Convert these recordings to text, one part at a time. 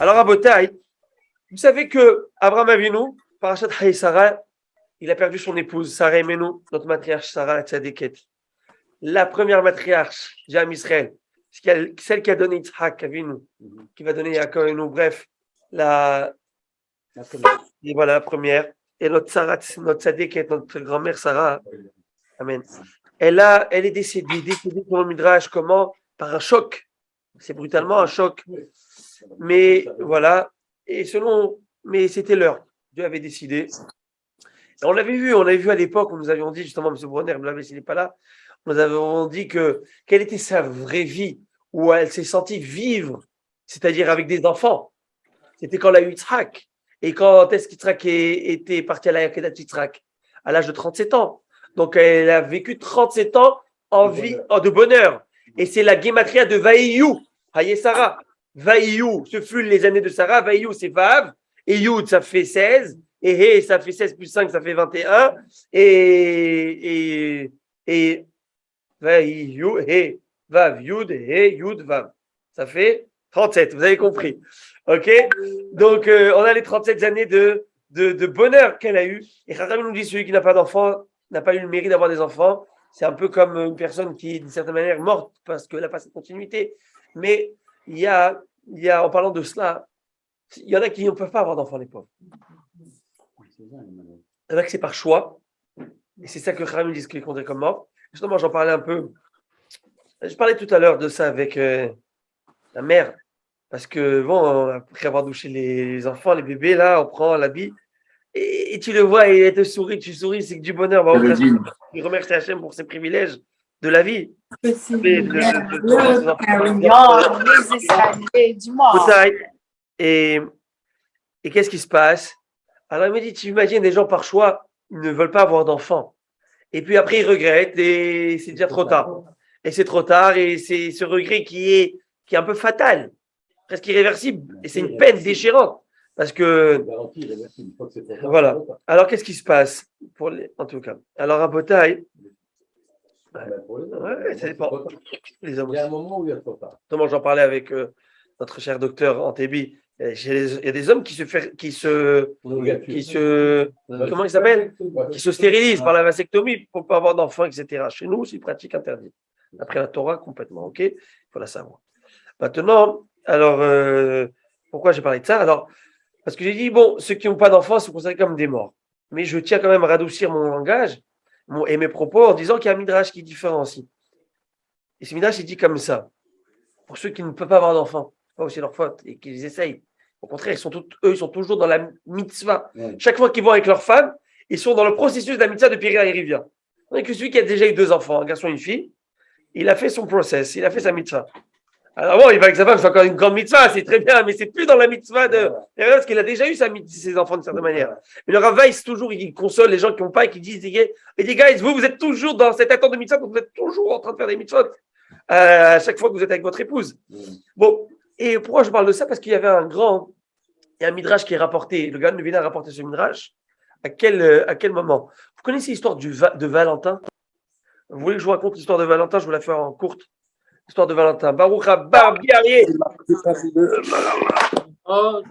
Alors, à Botaï, vous savez que Abraham Avinu, Parashat Haï Sarah, il a perdu son épouse, Sarah Emenu, notre matriarche Sarah Tzadeket. La première matriarche, Jam Israël, celle qui a donné Yitzhak Avinu, qui va donner Yaakov Avinu, bref, et voilà la première. Et notre Sarah, notre Tzadeket, notre grand-mère Sarah, Amen. Elle est décédée pour le Midrash, comment? Par un choc. C'est brutalement un choc. Mais voilà, mais c'était l'heure. Dieu avait décidé. Et on l'avait vu à l'époque, où nous avions dit, justement, M. Bronner, il n'est pas là, nous avons dit quelle était sa vraie vie, où elle s'est sentie vivre, c'est-à-dire avec des enfants. C'était quand elle a eu Yitzhak. Et quand est-ce qu'Yitzhak était parti à la Yakedat Yitzhak? À l'âge de 37 ans. Donc, elle a vécu 37 ans en vie, de bonheur. Et c'est la guématria de Vaïyou, Haye Sarah. Vaïyou, ce fut les années de Sarah. Vaïyou, c'est Vav. Et Yud, ça fait 16. Et He, ça fait 16 plus 5, ça fait 21. Et Vaïyou, He, Vav, Yud, He, Yud, Vav. Ça fait 37, vous avez compris. OK? Donc, on a les 37 années de bonheur qu'elle a eu. Et Chachamim nous dit, celui qui n'a pas d'enfant n'a pas eu le mérite d'avoir des enfants. C'est un peu comme une personne qui est d'une certaine manière morte parce qu'elle n'a pas cette continuité. Mais il y a, en parlant de cela, il y en a qui ne peuvent pas avoir d'enfants, les pauvres. Il y en a que c'est par choix. Et c'est ça que Chachamim dit, ce qu'il est compté comme mort. Justement, j'en parlais un peu. Je parlais tout à l'heure de ça avec la mère. Parce que, bon, après avoir douché les enfants, les bébés, là, on prend l'habit. Et tu le vois, et elle te sourit, tu souris, c'est que du bonheur. Bah, il remercie Hachem pour ses privilèges de la vie. Et qu'est-ce qui se passe? Alors, il me dit, tu imagines des gens par choix, ils ne veulent pas avoir d'enfants. Et puis après, ils regrettent et c'est déjà trop tard. Et c'est trop tard et c'est ce regret qui est un peu fatal, presque irréversible. Et c'est une peine déchirante. Parce que, voilà. Alors, qu'est-ce qui se passe en tout cas? Alors, à Botaï, ça dépend. Les hommes. Il y a un moment où il y a trop tard. J'en parlais avec notre cher docteur Antébi. Il y a des hommes qui se comment ils s'appellent? Qui se stérilisent par la vasectomie pour ne pas avoir d'enfants, etc. Chez nous, c'est une pratique interdite. Après la Torah, complètement. OK? Il faut la savoir. Maintenant, alors, pourquoi j'ai parlé de ça? Alors, parce que j'ai dit, bon, ceux qui n'ont pas d'enfants sont considérés comme des morts. Mais je tiens quand même à radoucir mon langage et mes propos en disant qu'il y a un midrash qui différencie. Et ce midrash, il dit comme ça. Pour ceux qui ne peuvent pas avoir d'enfants, ce n'est pas aussi leur faute et qu'ils essayent. Au contraire, ils sont toujours dans la mitzvah. Ouais. Chaque fois qu'ils vont avec leur femme, ils sont dans le processus de la mitzvah de Piri et Rivia. Donc, celui qui a déjà eu 2 enfants, un garçon et une fille, il a fait son process, il a fait sa mitzvah. Alors bon, il va avec sa femme, c'est encore une grande mitzvah, c'est très bien, mais c'est plus dans la mitzvah parce qu'il a déjà eu ses enfants d'une certaine manière. Mais le Rav Weiss, toujours, il console les gens qui n'ont pas et qui disent, il dit, guys, vous êtes toujours dans cette attente de mitzvah, vous êtes toujours en train de faire des mitzvot à chaque fois que vous êtes avec votre épouse. Bon, et pourquoi je parle de ça? Parce qu'il y avait un midrash qui est rapporté, le gars de Nevina a rapporté ce midrash. À quel moment? Vous connaissez l'histoire de Valentin? Vous voulez que je vous raconte l'histoire de Valentin? Je vous la fais en courte. L'histoire de Valentin. Baruch Barbier. Alors,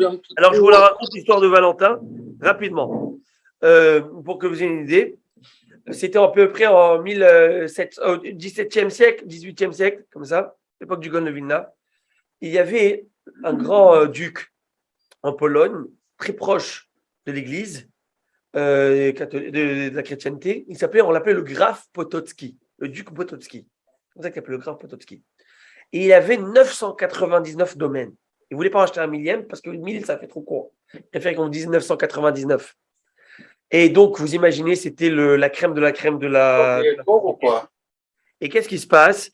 je vous la raconte, l'histoire de Valentin, rapidement, pour que vous ayez une idée. C'était à peu près en 17e siècle, 18e siècle, comme ça, l'époque du Gaon de Vilna. Il y avait un grand duc en Pologne, très proche de l'église, de la chrétienté. On l'appelait le graf Potocki, le duc Potocki. C'est pour ça qu'il s'appelait le graf Potocki. Et il avait 999 domaines. Il ne voulait pas en acheter un millième parce que 1000, ça fait trop court. Il préférait qu'on dise 999. Et donc, vous imaginez, c'était la crème de la crème de la. Pauvre ou quoi? Et qu'est-ce qui se passe?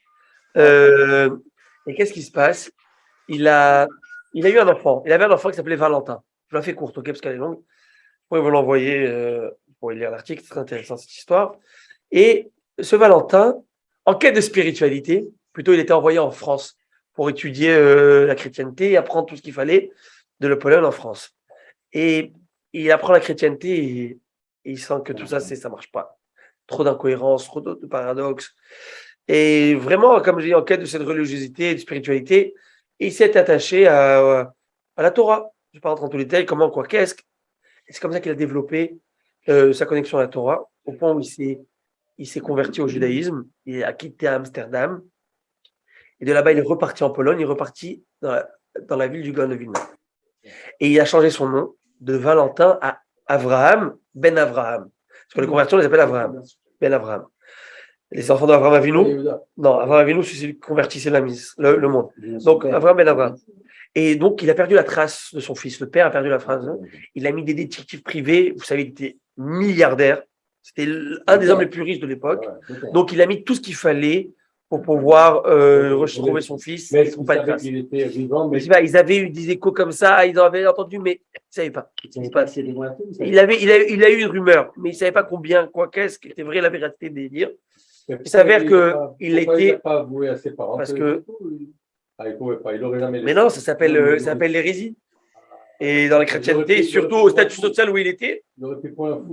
Il a eu un enfant. Il avait un enfant qui s'appelait Valentin. Je la fais courte, ok, parce qu'elle est longue. Vous pouvez vous l'envoyer. Vous pouvez lire l'article, c'est très intéressant cette histoire. Et ce Valentin, en quête de spiritualité, plutôt il était envoyé en France pour étudier la chrétienté et apprendre tout ce qu'il fallait de la Pologne en France. Et il apprend la chrétienté et il sent que tout ça, ça marche pas. Trop d'incohérences, trop de paradoxes. Et vraiment, comme je dis, en quête de cette religiosité et de spiritualité, il s'est attaché à à la Torah. Je ne vais pas rentrer dans tous les détails, comment, quoi, qu'est-ce. Et c'est comme ça qu'il a développé sa connexion à la Torah, au point où il s'est converti au judaïsme, il a quitté Amsterdam, et de là-bas, il est reparti en Pologne, il est reparti dans la ville du Gaon de Vilna. Et il a changé son nom de Valentin à Avraham, Ben Avraham. Parce que les conversions, on les appelle Avraham, Ben Avraham. Les enfants d'Avraham Avinu, non, Avraham Avinu, c'est celui qui convertissait le monde. Donc, Avraham Ben Avraham. Et donc, il a perdu la trace de son fils. Le père a perdu la trace. Il a mis des détectives privés. Vous savez, il était milliardaire. C'était un des hommes les plus riches de l'époque. Donc, il a mis tout ce qu'il fallait pour pouvoir retrouver son fils. Mais ils savaient qu'il était vivant. Mais... Ils avaient eu des échos comme ça, ils en avaient entendu, mais ils ne savaient pas. Il a eu une rumeur, mais il ne savait pas combien, quoi qu'est-ce qui était vrai, la vérité des dires. Il s'avère qu'il était. Pas avoué à ses parents. Parce que. Il pouvait pas, il aurait jamais. Mais non, ça s'appelle l'hérésie. Et dans la chrétienté, surtout au statut social où il était,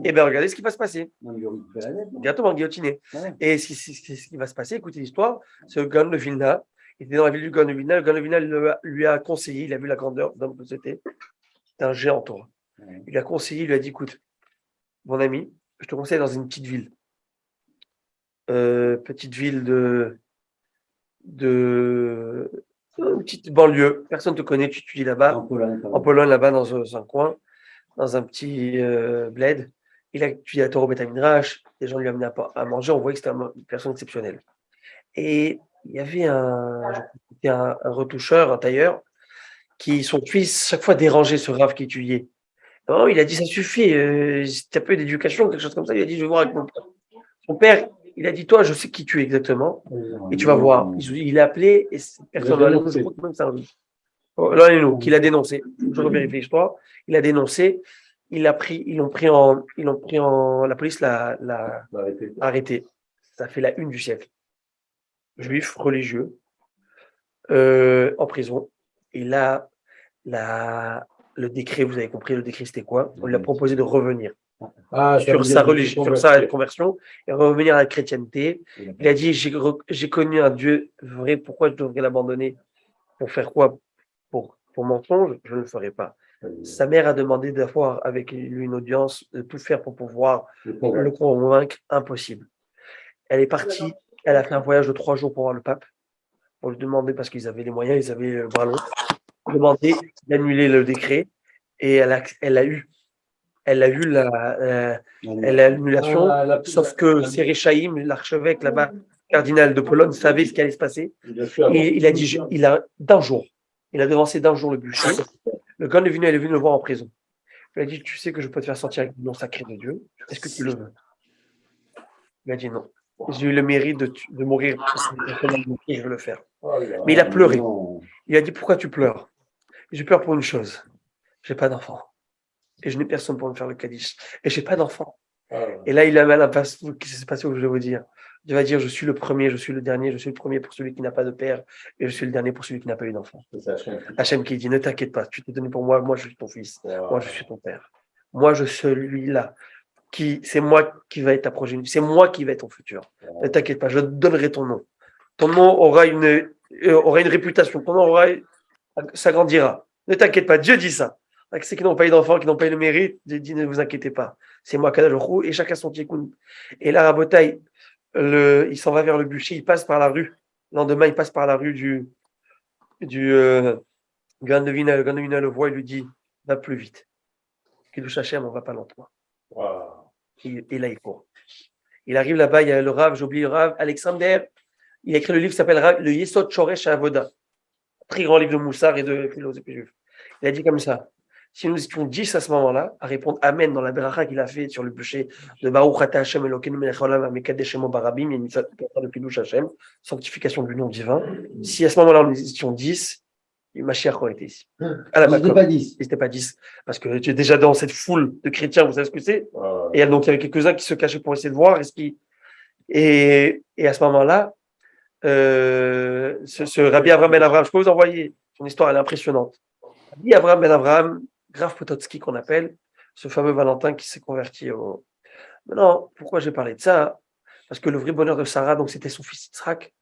et bien regardez ce qui va se passer. Directement guillotiné. Et ce qui va se passer, écoutez l'histoire, c'est le Gaon de Vilna. Il était dans la ville du Gaon de Vilna. Le Gaon de Vilna lui a conseillé, il a vu la grandeur d'homme que c'était. C'était un géant Torah. Il lui a conseillé, il lui a dit, écoute, mon ami, je te conseille dans une petite ville. Petite ville une petite banlieue, personne ne te connaît, tu étudies là-bas, en Pologne là-bas, dans un coin, dans un petit bled. Il a étudié à Torah Beth Midrash, les gens lui amenaient à manger, on voyait que c'était une personne exceptionnelle. Et il y avait un retoucheur, un tailleur, qui, son fils, chaque fois dérangeait ce rave qui étudiait. Non, il a dit, ça suffit, si tu as peu d'éducation, quelque chose comme ça, il a dit, je vais voir avec mon père. Son père, il a dit, toi, je sais qui tu es exactement, et tu vas voir. Il a appelé, et personne n'a je crois que même ça. L'un et nous, qu'il a dénoncé. Je revérifie l'histoire. Il a dénoncé. La police l'a arrêté. Ça fait la une du siècle. Juif, religieux, en prison. Et là, le décret, vous avez compris, le décret, c'était quoi? On lui a proposé de revenir. Sur sa religion, sur sa conversion, et revenir à la chrétienté. Il a dit, j'ai connu un Dieu vrai, pourquoi je devrais l'abandonner? Pour faire quoi? Pour mensonge, je ne le ferai pas. Sa mère a demandé d'avoir avec lui une audience, de tout faire pour pouvoir le convaincre, impossible. Elle est partie, elle a fait un voyage de 3 jours pour voir le pape, pour lui demander, parce qu'ils avaient les moyens, ils avaient le bras long, demander d'annuler le décret, et elle a eu l'annulation, sauf que Séréchaïm, l'archevêque là-bas, cardinal de Pologne, savait ce qui allait se passer. Et il a dit, il a devancé d'un jour le bûcher. Le Gaon de Vilna, il est venu le voir en prison. Il a dit, tu sais que je peux te faire sortir avec le nom sacré de Dieu. Est-ce que tu le veux? Il a dit non. J'ai eu le mérite de mourir. Je veux le faire. Mais il a pleuré. Il a dit, pourquoi tu pleures? Je pleure pour une chose. J'ai pas d'enfant. Et je n'ai personne pour me faire le Kaddish. Et j'ai pas d'enfant. Et là, il a mal à passer. Qu'est-ce qui s'est passé, je vais vous dire. Il va dire, je suis le premier, je suis le dernier, je suis le premier pour celui qui n'a pas de père, et je suis le dernier pour celui qui n'a pas eu d'enfant. Hachem qui dit, ne t'inquiète pas, tu t'es donné pour moi, moi je suis ton fils, moi je suis ton père. Moi je suis celui-là, c'est moi qui va être ta progéniture, c'est moi qui vais être ton futur. Ne t'inquiète pas, je te donnerai ton nom. Ton nom aura une réputation, ton nom s'agrandira. Ne t'inquiète pas, Dieu dit ça. Ceux qui n'ont pas eu d'enfants, qui n'ont pas eu le mérite, Dieu dit, ne vous inquiétez pas. C'est moi, Kadosh Baruch Hu, et chacun son tikkun. Et là, Rabotai, il s'en va vers le bûcher, il passe par la rue. Le lendemain, il passe par la rue du Gaon de Vilna. Le Gaon de Vilna le voit, il lui dit, va plus vite. Kiddush Hashem, on va pas lentement. Wow. Et là, il court. Il arrive là-bas, il y a le Rav, j'ai oublié le Rav, Alexander. Il a écrit le livre qui s'appelle le Yesod Shoresh Avoda. Très grand livre de Moussard et de philosophie juive. Il a dit comme ça. Si nous étions 10 à ce moment-là, à répondre Amen dans la beracha qu'il a fait sur le bûcher de Baruch Ata Hashem Elokeinu melech haolam hamekadesh shemo barabim, il y a une mitzvah de Kiddush Hashem, sanctification du nom divin. Si à ce moment-là nous étions 10, le Mashiach aurait été ici. Ils n'étaient pas 10. Ils n'étaient pas 10. Parce que tu es déjà dans cette foule de chrétiens, vous savez ce que c'est. Et donc il y avait quelques-uns qui se cachaient pour essayer de voir. Et à ce moment-là, ce Rabbi Avraham Ben Avraham, je peux vous envoyer son histoire, elle est impressionnante. Rabbi Avraham Ben Avraham, Graf Potocki qu'on appelle, ce fameux Valentin qui s'est converti au... Maintenant, pourquoi j'ai parlé de ça? Parce que le vrai bonheur de Sarah, donc c'était son fils Yitzhak,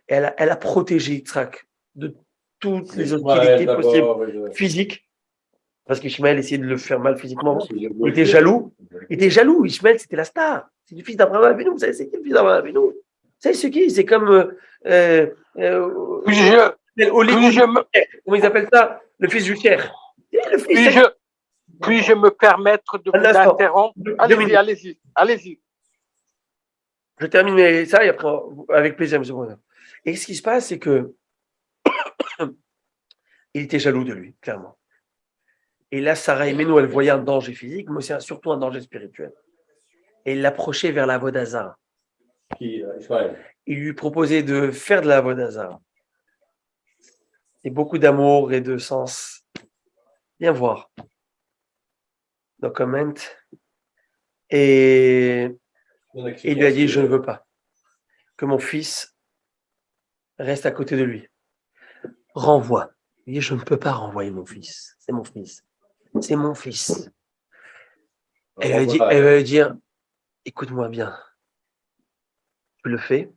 et elle a protégé Yitzhak de toutes les hostilités possibles, physiques, parce qu'Ishmaël essayait de le faire mal physiquement. Il était jaloux. Il était jaloux. Ishmaël, c'était la star. C'est le fils d'Abraham Avinu. Vous savez, c'est qui le fils d'Abraham Avinu? Vous savez, c'est qui? C'est comme. Comment ils appellent ça? Le fils du Cher. Puis-je me permettre de vous interrompre? Allez-y. Je termine ça et après, avec plaisir, M. Bonheur. Et ce qui se passe, c'est que il était jaloux de lui, clairement. Et là, Sarah Imenu, elle voyait un danger physique, mais c'est surtout un danger spirituel. Et il l'approchait vers la Vodazara. Il lui proposait de faire de la Vodazara. Et beaucoup d'amour et de sens. Viens voir. Donc, comment. Et il lui a dit, je ne veux pas que mon fils reste à côté de lui. Renvoie. Il dit, je ne peux pas renvoyer mon fils. C'est mon fils. C'est mon fils. Elle va lui dire, écoute-moi bien. Tu le fais.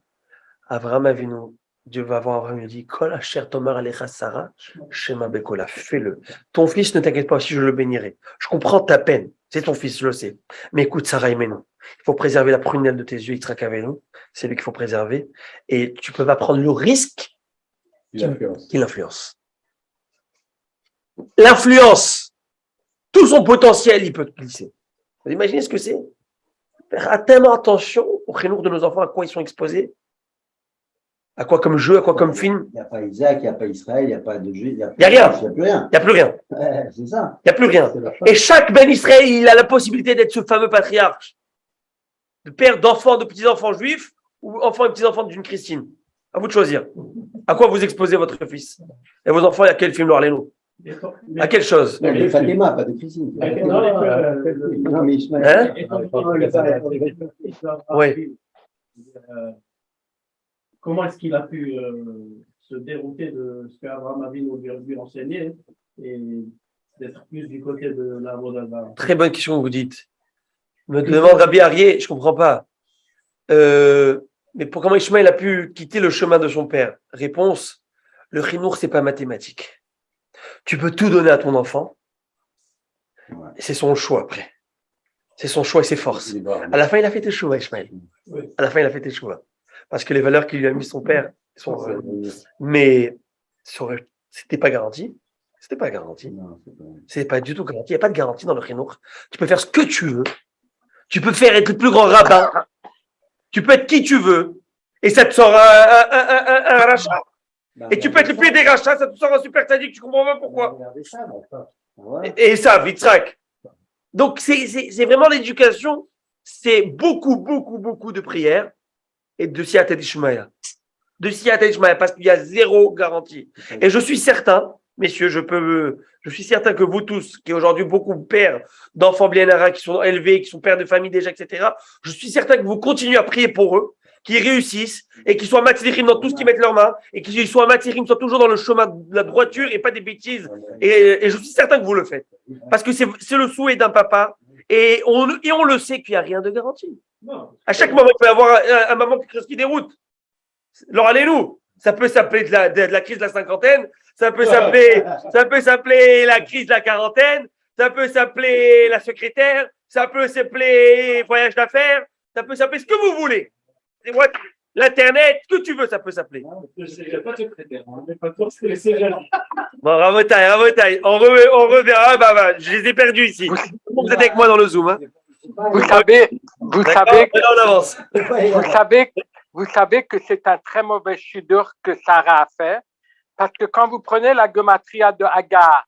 Abraham Avinu, Dieu va voir Abraham, il lui dit, Kol asher tomer alecha Sarah, shema bekola, fais-le. Ton fils, ne t'inquiète pas, si je le bénirai. Je comprends ta peine. C'est ton fils, je le sais. Mais écoute, Sarah Imenu, il faut préserver la prunelle de tes yeux, Yitzhak Avinu. C'est lui qu'il faut préserver. Et tu ne peux pas prendre le risque qu'il influence. L'influence, tout son potentiel, il peut te glisser. Vous imaginez ce que c'est? Faire tellement attention au chinour de nos enfants, à quoi ils sont exposés. À quoi comme jeu, à quoi comme film? Il n'y a pas Isaac, il n'y a pas Israël, il n'y a pas de Juifs. Il n'y a rien. Il n'y a plus rien. Il n'y a plus rien. C'est ça. Il n'y a plus rien. Et chaque Ben Israël, il a la possibilité d'être ce fameux patriarche. De père d'enfants, de petits-enfants juifs ou enfants et petits-enfants d'une Christine. À vous de choisir. À quoi vous exposez votre fils? Et vos enfants, il y a quel film, Loire-les-nous? À quelle chose? Non, mais Fatima, pas de Christine. Non, mais Ismaël. Oui. Comment est-ce qu'il a pu se dérouter de ce qu'Abraham Avinu lui enseignait et d'être plus du côté de la Vodazara? Très bonne question que vous dites. Me demande Rabbi Arié, je ne comprends pas. Mais comment Ishmaël a pu quitter le chemin de son père? Réponse, le chinour, ce n'est pas mathématique. Tu peux tout donner à ton enfant. C'est son choix après. C'est son choix et ses forces. À la fin, il a fait tes choix, Ishmaël. À la fin, il a fait tes choix. Parce que les valeurs qu'il lui a mis son père sont. Mais c'était pas garanti. C'était pas garanti. C'est pas du tout garanti. Il n'y a pas de garantie dans le chinour. Tu peux faire ce que tu veux. Tu peux être le plus grand rabbin. Tu peux être qui tu veux. Et ça te sort un rachat. Et tu peux être le plus des rachats, ça te sort un super sadique. Tu comprends pas pourquoi. Et ça, Yitzhak. Donc, c'est vraiment l'éducation. C'est beaucoup de prières. Et de Siyata d'Ishmaël. Parce qu'il y a zéro garantie. Et je suis certain, messieurs, je suis certain que vous tous, qui aujourd'hui beaucoup pères d'enfants Blienara, qui sont élevés, qui sont pères de famille déjà, etc., je suis certain que vous continuez à prier pour eux, qu'ils réussissent et qu'ils soient matzlichim dans tout ce qu'ils mettent leurs mains et qu'ils soient matzlichim, soient toujours dans le chemin de la droiture et pas des bêtises. Et je suis certain que vous le faites. Parce que c'est le souhait d'un papa et on le sait qu'il n'y a rien de garanti. Non. À chaque moment, il peut y avoir un moment qui déroute. Alors, allez-nous. Ça peut s'appeler de la crise de la cinquantaine. Ça peut s'appeler la crise de la quarantaine. Ça peut s'appeler la secrétaire. Ça peut s'appeler voyage d'affaires. Ça peut s'appeler ce que vous voulez. L'internet, ce que tu veux, ça peut s'appeler. Bon, Rabotaï. On reverra. Je les ai perdus ici. Vous êtes avec moi dans le Zoom. Hein. Vous savez que c'est un très mauvais chidur que Sarah a fait, parce que quand vous prenez la gematria de Hagar,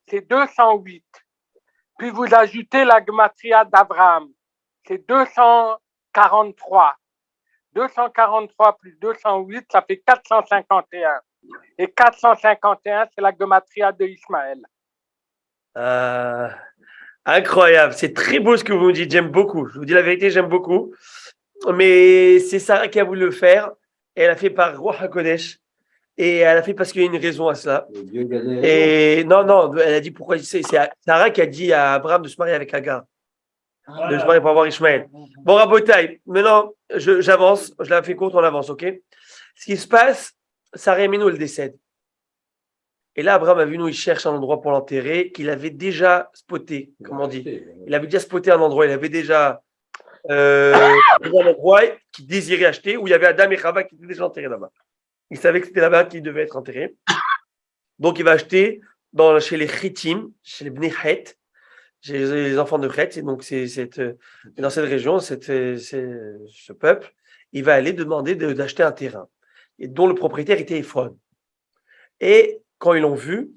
c'est 208. Puis vous ajoutez la gematria d'Abraham, c'est 243. 243 plus 208, ça fait 451. Et 451, c'est la gematria de Ismaël. Incroyable, c'est très beau ce que vous me dites, j'aime beaucoup. Je vous dis la vérité, j'aime beaucoup. Mais c'est Sarah qui a voulu le faire. Et elle a fait par Roi HaKodesh. Et elle a fait parce qu'il y a une raison à cela. Et non, elle a dit pourquoi. C'est Sarah qui a dit à Abraham de se marier avec Hagar. De se marier pour avoir Ishmaël. Bon, Rabotaï, maintenant, j'avance. Je la fais courte, on avance, ok? Ce qui se passe, Sarah Imenu, elle décède. Et là, Abraham Avinu, il cherche un endroit pour l'enterrer qu'il avait déjà spoté, comme on dit. Il avait déjà spoté un endroit, il avait déjà un endroit qu'il désirait acheter où il y avait Adam et Chava qui étaient déjà enterrés là-bas. Il savait que c'était là-bas qu'il devait être enterré. Donc, il va acheter chez les Chitim, chez les Bnei Het, chez les enfants de Het, et donc dans cette région, ce peuple, il va aller demander d'acheter un terrain, et dont le propriétaire était Ephron. Et quand ils l'ont vu,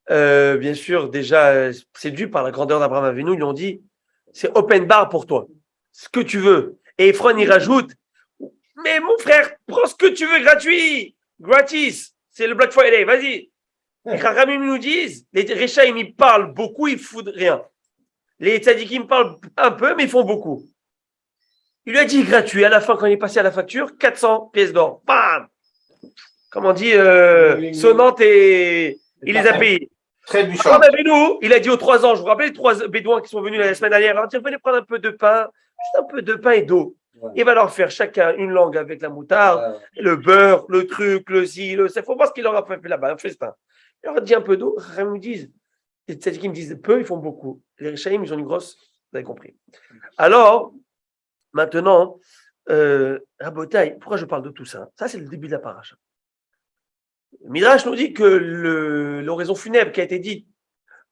bien sûr, déjà séduit par la grandeur d'Abraham Avinu, ils lui ont dit, c'est open bar pour toi, ce que tu veux. Et Ephron, il rajoute, mais mon frère, prends ce que tu veux gratuit, gratis, c'est le Black Friday, vas-y. Les Chachamim nous disent, les Réchaïm, ils parlent beaucoup, ils foutent rien. Les Tzadikim parlent un peu, mais ils font beaucoup. Il lui a dit gratuit, à la fin, quand il est passé à la facture, 400 pièces d'or. Bam! Comme on dit, sonnante et il les a payés. Très Abraham Avinu, il a dit aux 3 ans, je vous rappelle les 3 bédouins qui sont venus la semaine dernière, alors, venez prendre un peu de pain, juste un peu de pain et d'eau. Ouais. Il va leur faire chacun une langue avec la moutarde, le beurre, le truc, le ci, le ça. Il faut voir ce qu'il leur a fait là-bas, un festin. Il leur a dit un peu d'eau, ils me disent, les tzadikim me disent peu, ils font beaucoup. Les Réchaïm, ils ont une grosse, vous avez compris. Alors, maintenant, Rabotai, pourquoi je parle de tout ça? Ça, c'est le début de la paracha. Midrash nous dit que l'oraison funèbre qui a été dite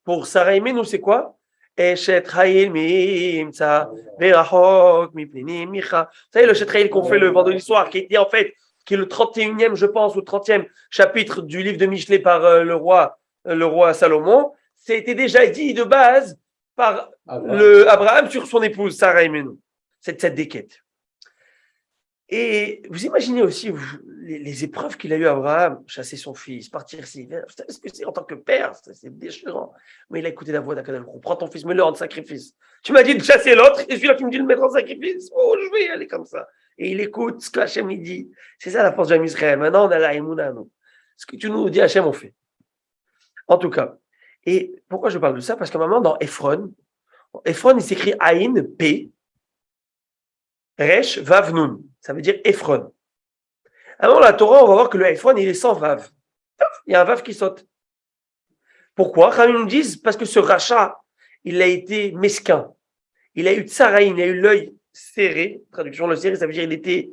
pour Sarah et Menou, c'est quoi? Eshet Ha'il Mimtsa Verachok Mipnini Micha. Vous savez, le Eshet Ha'il qu'on fait le vendredi soir, qui est en fait, qui est le 31e, je pense, ou le 30e chapitre du livre de Michelet par le roi Salomon, c'était déjà dit de base par Abraham sur son épouse Sarah et Menou. Cette déquête. Et vous imaginez aussi les épreuves qu'il a eues Abraham, chasser son fils, partir si vous savez ce que c'est en tant que père, c'est déchirant. Mais il a écouté la voix d'Akadosh, prends ton fils, mets-le en sacrifice. Tu m'as dit de chasser l'autre, et celui-là tu me dis de le mettre en sacrifice. Oh, je vais y aller comme ça. Et il écoute ce que Hachem lui dit. C'est ça la force de Israël. Maintenant, on a la Emouna, nous. Ce que tu nous dis, Hachem, on fait. En tout cas. Et pourquoi je parle de ça? Parce qu'à un moment, dans Ephron, il s'écrit Aïn, P, Resh, Vav, Nun. Ça veut dire Ephron. Alors, la Torah, on va voir que le Ephron, il est sans Vav. Il y a un Vav qui saute. Pourquoi? Quand ils nous disent, parce que ce rachat, il a été mesquin. Il a eu tsaraïn, il a eu l'œil serré. Traduction, le serré, ça veut dire qu'il était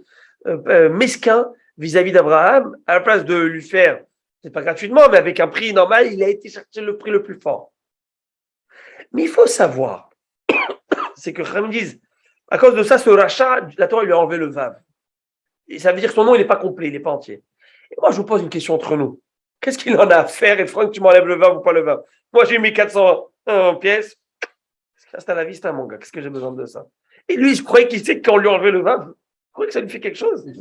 mesquin vis-à-vis d'Abraham. À la place de lui faire, c'est pas gratuitement, mais avec un prix normal, il a été chercher le prix le plus fort. Mais il faut savoir, c'est que quand ils disent, à cause de ça, ce rachat, la Torah lui a enlevé le vav. Et ça veut dire que son nom, il n'est pas complet, il n'est pas entier. Et moi, je vous pose une question entre nous. Qu'est-ce qu'il en a à faire, et Franck, tu m'enlèves le vav ou pas le vav? Moi, j'ai mis 400 pièces. C'est à la vista, mon gars. Qu'est-ce que j'ai besoin de ça? Et lui, je croyais qu'il sait qu'on lui a enlevé le vav. Je croyais que ça lui fait quelque chose. Il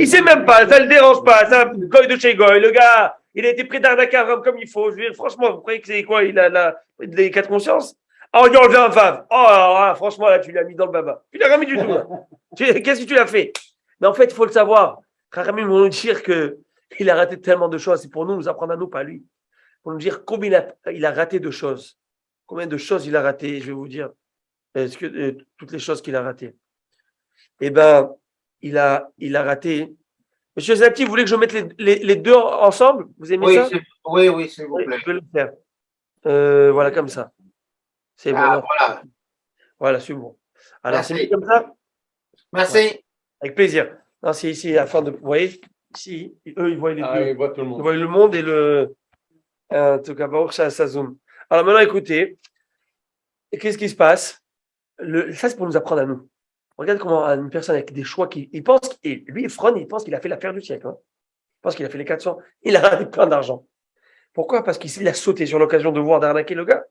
sait même pas, ça ne le dérange pas. C'est un goy de chez goy. Le gars, il a été pris d'arnaquer comme il faut. Je veux dire, franchement, vous croyez que c'est quoi? Il a les 4 consciences? Ah, on lui a enlevé un vav. Oh, alors là, franchement, là, tu l'as mis dans le baba. Tu l'as rien mis du tout. Qu'est-ce que tu l'as fait? Mais en fait, il faut le savoir. Kharamim vont nous dire qu'il a raté tellement de choses. C'est pour nous apprendre à nous, pas lui. Pour nous dire combien il a raté de choses. Combien de choses il a raté, je vais vous dire. Toutes les choses qu'il a ratées. Eh bien, il a raté. Monsieur Zati, vous voulez que je mette les deux ensemble? Vous aimez ça? Oui, s'il vous plaît. Je vais le faire. Voilà, comme ça. C'est bon. Voilà. Voilà, c'est bon. Alors, Merci. c'est mis comme ça? Merci. Ouais. Avec plaisir. Non, c'est ici, afin de. Vous voyez, ici, eux, ils voient les deux. Ils voient tout le monde. Ils voient le monde et le. En tout cas, ça zoom. Alors maintenant, écoutez. Qu'est-ce qui se passe? Ça, c'est pour nous apprendre à nous. Regarde comment une personne avec des choix il pense, et lui, Ephron, il pense qu'il a fait l'affaire du siècle. Hein. Il pense qu'il a fait les 400. Il a raté plein d'argent. Pourquoi? Parce qu'il a sauté sur l'occasion de voir d'arnaquer le gars.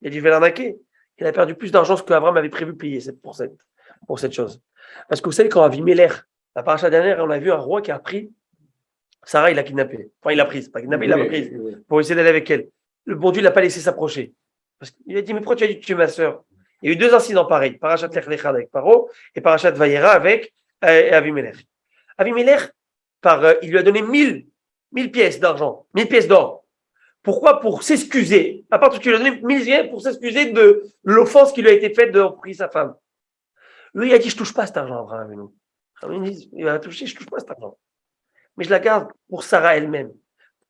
Il a dit, je vais l'arnaquer. Il a perdu plus d'argent que Abraham avait prévu payer pour cette chose. Parce que vous savez, quand Avimelech, la paracha dernière, on a vu un roi qui a pris Sarah, il l'a kidnappé. Enfin, il l'a prise. Pas kidnappé, il l'a prise pour essayer d'aller avec elle. Le bon Dieu ne l'a pas laissé s'approcher. Parce qu'il a dit, mais pourquoi tu as dit que tu es ma sœur? Il y a eu 2 incidents pareils. Parachat Lech Lecha avec Paro et Parachat Vayera avec Avimelech. Avimelech, il lui a donné 1000 pièces d'argent, 1000 pièces d'or. Pourquoi? Pour s'excuser. À part que tu lui as donné 1000 pièces pour s'excuser de l'offense qui lui a été faite d'avoir pris sa femme. Lui, il a dit, je ne touche pas cet argent, Abraham. Il va toucher, je ne touche pas cet argent. Mais je la garde pour Sarah elle-même.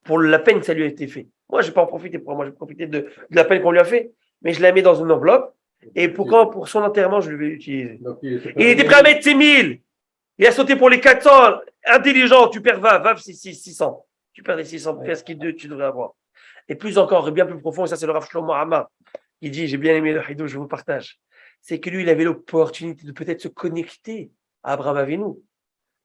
pour la peine que ça lui a été fait. Moi, je ne vais pas en profiter pour moi, je vais profiter de la peine qu'on lui a fait, mais je la mets dans une enveloppe et pour son enterrement, je vais l'utiliser. Donc, Il était prêt à mettre ses 1000. Il a sauté pour les 400. Intelligent, tu perds Vav. Vav, c'est 600. Tu perds les 600. Fais ce qu'il tu devrais avoir. Et plus encore, et bien plus profond, et ça, c'est le Rav Shlomo Hama. Il dit, j'ai bien aimé le Haïdou, je vous partage. C'est que lui, il avait l'opportunité de peut-être se connecter à Abraham Avinu.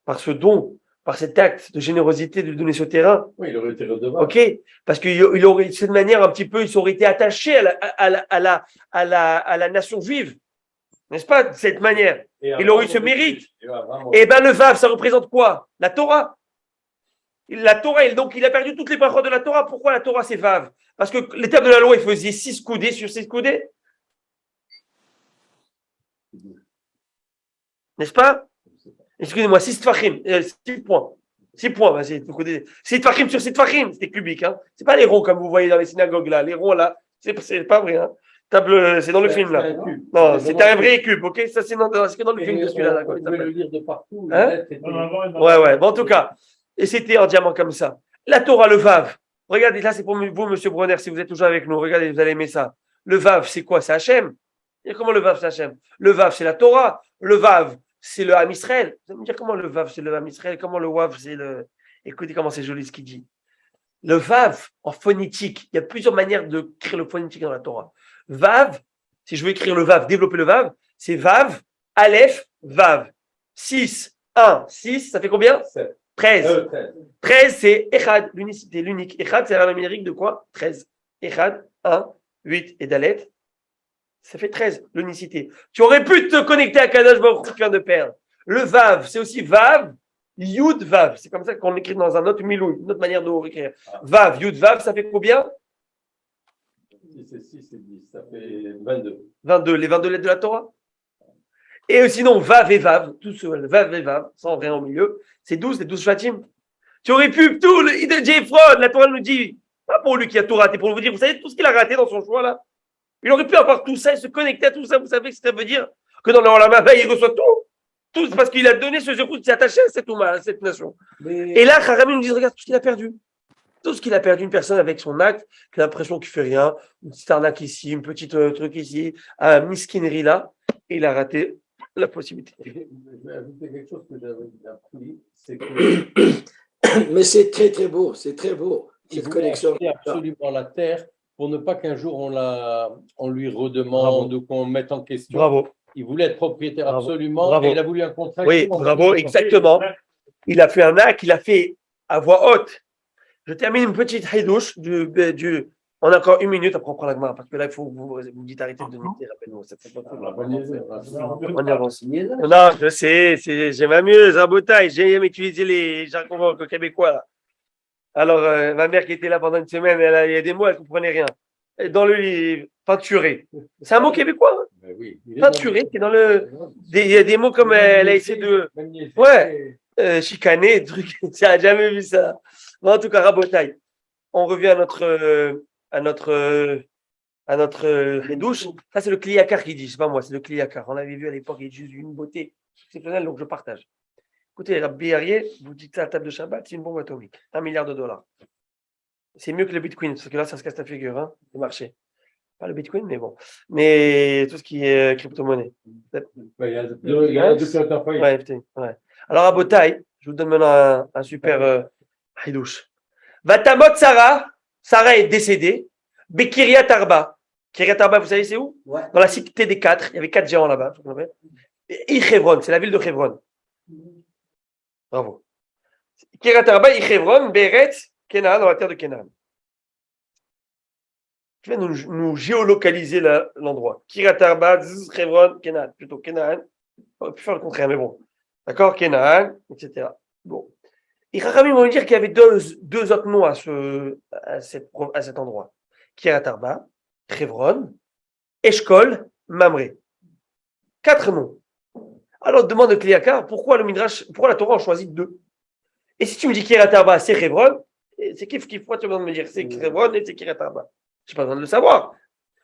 Par ce don, par cet acte de générosité de lui donner ce terrain. oui, il aurait été redevable. Ok, parce qu'il aurait, de cette manière, un petit peu, il aurait été attaché à la nation juive, n'est-ce pas, de cette manière. Il aurait eu ce mérite. Et bien, le Vav, ça représente quoi? La Torah. La Torah, donc, il a perdu toutes les paroles de la Torah. Pourquoi la Torah, c'est Vav? Parce que les termes de la loi, il faisait 6 coudées sur 6 coudées. N'est-ce pas? Excusez-moi, 6 tfachim, 6 points. 6 points, vas-y. 6 tfachim sur 6 tfachim, c'était cubique. Hein. C'est pas les ronds comme vous voyez dans les synagogues là. Les ronds là, c'est pas vrai. Hein. C'est dans le film là. Non, c'est un vrai cube, ok? Ça, c'est que dans le film de celui-là. Vous pouvez le lire de partout. Hein? Ouais. Bon, en tout cas, et c'était en diamant comme ça. La Torah, le Vav. Regardez, là, c'est pour vous, monsieur Bronner, si vous êtes toujours avec nous. Regardez, vous allez aimer ça. Le Vav, c'est quoi? C'est Hachem. Et comment le Vav, c'est Hachem? Le Vav, c'est la Torah. Le Vav, c'est le Ham Israël. Vous allez me dire comment le Vav, c'est le Ham Israël? Comment le Wav, c'est le. Écoutez comment c'est joli ce qu'il dit. Le Vav, en phonétique, il y a plusieurs manières d'écrire le phonétique dans la Torah. Vav, si je veux écrire le Vav, développer le Vav, c'est Vav, Aleph, Vav. 6, 1, 6, ça fait combien? 13. 13, c'est Echad, l'unicité, l'unique. Echad, c'est la numérique de quoi? 13. Echad, 1, 8 et Dalet. Ça fait 13, l'unicité. Tu aurais pu te connecter à Kadosh Baruch Hu, tu viens de perdre. Le Vav, c'est aussi Vav, Yud, Vav. C'est comme ça qu'on l'écrit dans un autre milou, une autre manière de écrire. Vav, Yud, Vav, ça fait combien? 6 et 6 et 10, ça fait 22. 22, les 22 lettres de la Torah. Et sinon, Vav et Vav, tout seul, Vav et Vav, sans rien au milieu, c'est 12, les 12 Fatim. Tu aurais pu tout, le Idel Jefron, la Torah nous dit, pas pour lui qui a tout raté, pour vous dire, vous savez tout ce qu'il a raté dans son choix là. Il aurait pu avoir tout ça et se connecter à tout ça. Vous savez ce que ça veut dire? Que dans la Mava, il reçoit tout. Tout, parce qu'il a donné ce zéro, il s'est attaché à cette nation. Et là, Kharamim nous dit, regarde tout ce qu'il a perdu. Tout ce qu'il a perdu, une personne avec son acte, qui a l'impression qu'il ne fait rien, une petite arnaque ici, une petite truc ici, un miskinerie là, et il a raté la possibilité. Je vais ajouter quelque chose que j'avais appris, c'est que Mais c'est très très beau, c'est très beau, cette connexion. acheter absolument la terre pour ne pas qu'un jour on lui redemande ou qu'on mette en question. Bravo. Il voulait être propriétaire Bravo. absolument. Bravo. Et il a voulu un contrat. Oui, bravo, exactement. Il a fait un acte, il a fait à voix haute. Je termine une petite haïdouche on a encore 1 minute, après on prend la main, parce que là, il faut vous dites arrêtez de nous dire, rappelez-nous, ça fait pas trop. On avance. Non, je sais, je m'amuse, en bouteille, j'aime utiliser les jargons québécois. Là. Alors, ma mère qui était là pendant une semaine, il y a des mots, elle ne comprenait rien. Et dans le livre, peinturé. C'est un mot québécois, hein? Ben oui. Peinturé, c'est dans le. Il y a des mots comme elle a essayé de. Ouais. Chicaner, truc, tu n'as jamais vu ça. Bon, en tout cas, rabotaille. On revient à notre douche. Ça, c'est le Kliakar qui dit, c'est pas moi, c'est le Kliakar. On l'avait vu à l'époque, il est juste une beauté exceptionnelle, donc je partage. Écoutez, Rabbi Arié, vous dites ça à la table de Shabbat, c'est une bombe atomique. $1 milliard. C'est mieux que le Bitcoin, parce que là, ça se casse la figure, hein, le marché. Pas le Bitcoin, mais bon. Mais tout ce qui est crypto-monnaie. Il y a deux Ouais. Alors, à Botaï, je vous donne maintenant un super haïdouche. Vatamot Sarah est décédée. Bekiryat Arba. Kiryat Arba, vous savez, c'est où? Ouais. Dans la cité des 4. Il y avait 4 géants là-bas. Ichevron, c'est la ville de Chevron. Bravo. Kiryat Arba, Ichevron, Beret, Kenan, dans la terre de Kenan. Je vais nous géolocaliser l'endroit. Kiryat Arba, Chevron, Kenan. Plutôt Kenan. On aurait pu faire le contraire, mais bon. D'accord, Kenan, etc. Bon. Et Chachamim vont dire qu'il y avait deux autres noms à cet endroit. Kiryat Arba, Chevron, Eshkol, Mamré. 4 noms. Alors, demande de Kliakar, pourquoi la Torah en choisit 2? Et si tu me dis Kiryat Arba, c'est Chevron, c'est kiff, pourquoi tu vas me dire c'est Chevron et c'est Kiryat Arba? Je n'ai pas besoin de le savoir.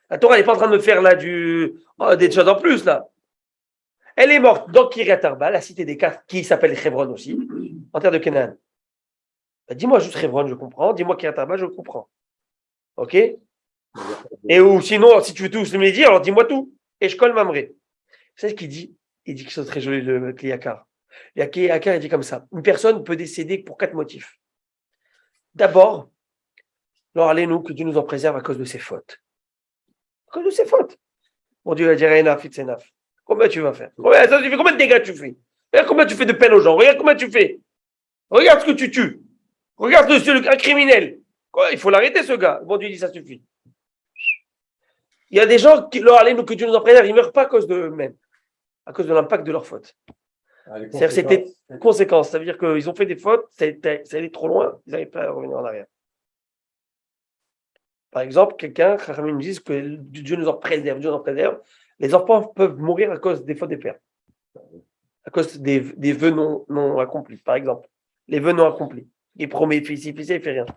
La Torah n'est pas en train de me faire là des choses en plus, là. Elle est morte dans Kiryat Arba, la cité des 4, qui s'appelle Chevron aussi, en terre de Canaan. Bah, dis-moi juste Hebron, je comprends. Dis-moi Kiryat Arba, je comprends. Ok? Et ou sinon, si tu veux tous me les dire, alors dis-moi tout. Eshkol Mamré. C'est ce qu'il dit. Il dit quelque chose de très joli, le Kliyakar. Le Kliyakar, il dit comme ça. Une personne peut décéder pour 4 motifs. D'abord, alors allez-nous, que Dieu nous en préserve à cause de ses fautes. À cause de ses fautes. Mon Dieu va dire, Enaf, it's enough. Combien tu vas faire? Combien de dégâts tu fais? Regarde combien tu fais de peine aux gens. Regarde combien tu fais. Regarde ce que tu tues. Regarde un criminel. Quoi, il faut l'arrêter, ce gars. Bon Dieu dit, ça suffit. Il y a des gens qui, alors allez-nous, que Dieu nous en préserve, ils ne meurent pas à cause d'eux-mêmes, à cause de l'impact de leurs fautes. C'est-à-dire c'était une conséquence. Ça veut dire qu'ils ont fait des fautes, ça allait trop loin, ils n'arrivent pas à revenir en arrière. Par exemple, quelqu'un, nous disent que Dieu nous en préserve, Dieu nous en préserve. Les enfants peuvent mourir à cause des fautes des pères, à cause des vœux non accomplis, par exemple. Les vœux non accomplis. Il promet, il fait ici, il fait rien.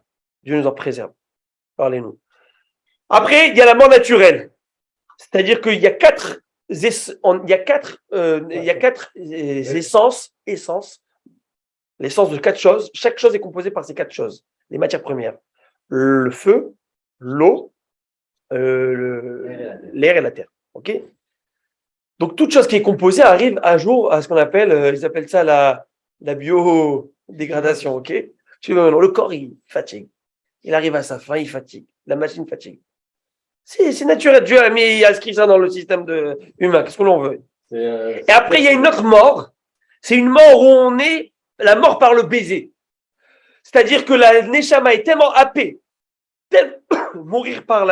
Dieu nous en préserve. Parlez-nous. Après, il y a la mort naturelle. C'est-à-dire qu'il y a quatre essences, l'essence de 4 choses. Chaque chose est composée par ces 4 choses, les matières premières. Le feu, l'eau, l'air et la terre. Ok? Donc, toute chose qui est composée arrive un jour à ce qu'on appelle, ils appellent ça la biodégradation. Ok? Le corps, il fatigue. Il arrive à sa fin, il fatigue. La machine fatigue. C'est naturel. Dieu a inscrit ça dans le système humain. Qu'est-ce que l'on veut? Et après, il y a une autre mort. C'est une mort où on est la mort par le baiser. C'est-à-dire que la neshama est tellement happée, mourir par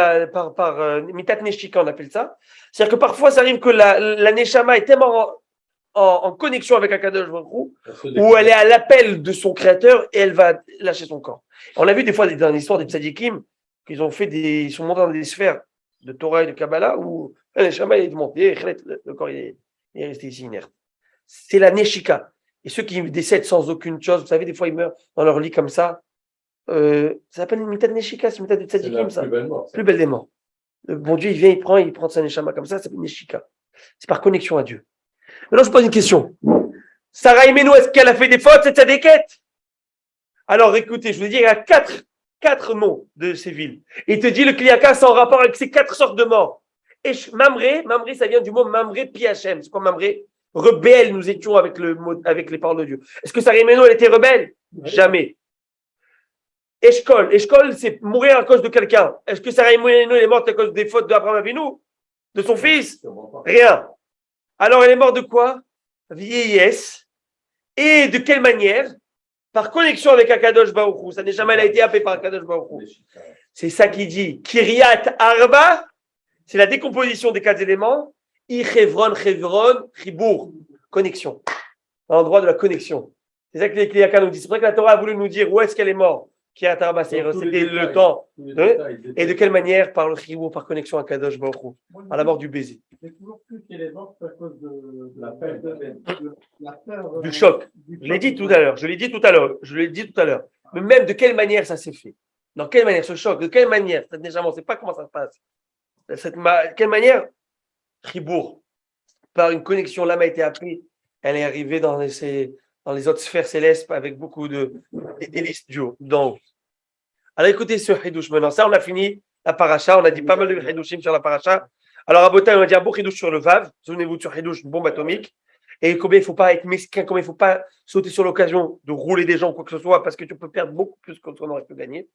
mitat neshika, on appelle ça. C'est-à-dire que parfois, ça arrive que la neshama est tellement en connexion avec Akadosh Baruch Hu, où elle est à l'appel de son créateur et elle va lâcher son corps. On a vu des fois dans l'histoire des tzadikim, qu'ils ont ils sont montés dans des sphères de Torah et de Kabbalah où le Neshama est monté, le corps est resté ici inerte. C'est la Neshika. Et ceux qui décèdent sans aucune chose, vous savez, des fois ils meurent dans leur lit comme ça. Ça s'appelle une mitad Neshika, c'est une mitad de tzadikim, ça. Plus belle des morts. Le bon Dieu, il vient, il prend sa Neshama comme ça s'appelle Neshika. C'est par connexion à Dieu. Maintenant, je pose une question. Sarah Imenu, est-ce qu'elle a fait des fautes, cette tzadékette? Alors écoutez, je vous dis, il y a 4 noms de ces villes. Il te dit le Kliyaka, c'est en rapport avec ces 4 sortes de morts. Et Mamré, ça vient du mot Mamré Piachem. C'est quoi Mamré? Rebelle, nous étions avec les paroles de Dieu. Est-ce que Sarah Imenu, elle était rebelle? Jamais. Eshkol, c'est mourir à cause de quelqu'un. Est-ce que Sarah Imenu est morte à cause des fautes d'Abraham Avinu? De son fils? Rien. Alors elle est morte de quoi? Vieillesse. Et de quelle manière? Par connexion avec Akadosh Baruch Hu. Ça n'est jamais, elle a été happée par Akadosh Baruch Hu. C'est ça qui dit Kiryat Arba, c'est la décomposition des 4 éléments. Chevron, Chibour, connexion. L'endroit de la connexion. C'est ça que les Kliyaka nous disent. C'est pour ça que la Torah a voulu nous dire où est-ce qu'elle est morte. Kiryat Arba, c'était le temps. Et de quelle manière? Par le Chibour, par connexion à Akadosh Baruch Hu. À la mort du baiser. J'ai toujours cru qu'elle est morte à cause de la peur. Du choc. Je l'ai dit tout à l'heure. Mais même de quelle manière ça s'est fait? Dans quelle manière ce choc? De quelle manière? Déjà, on ne sait pas comment ça se passe. Quelle manière? Chibour. Par une connexion, l'âme a été apprise. Elle est arrivée dans les autres sphères célestes avec beaucoup de délices d'en haut. Alors écoutez ce Hidouche maintenant. Ça, on a fini la paracha. On a dit pas mal de Hidouchim sur la paracha. Alors à Botaï, on a dit un beau Hidouche sur le Vav. Souvenez-vous de sur Hidouche, une bombe atomique. Et combien il ne faut pas être mesquin, combien il ne faut pas sauter sur l'occasion de rouler des gens ou quoi que ce soit, parce que tu peux perdre beaucoup plus que ce qu'on aurait pu gagner.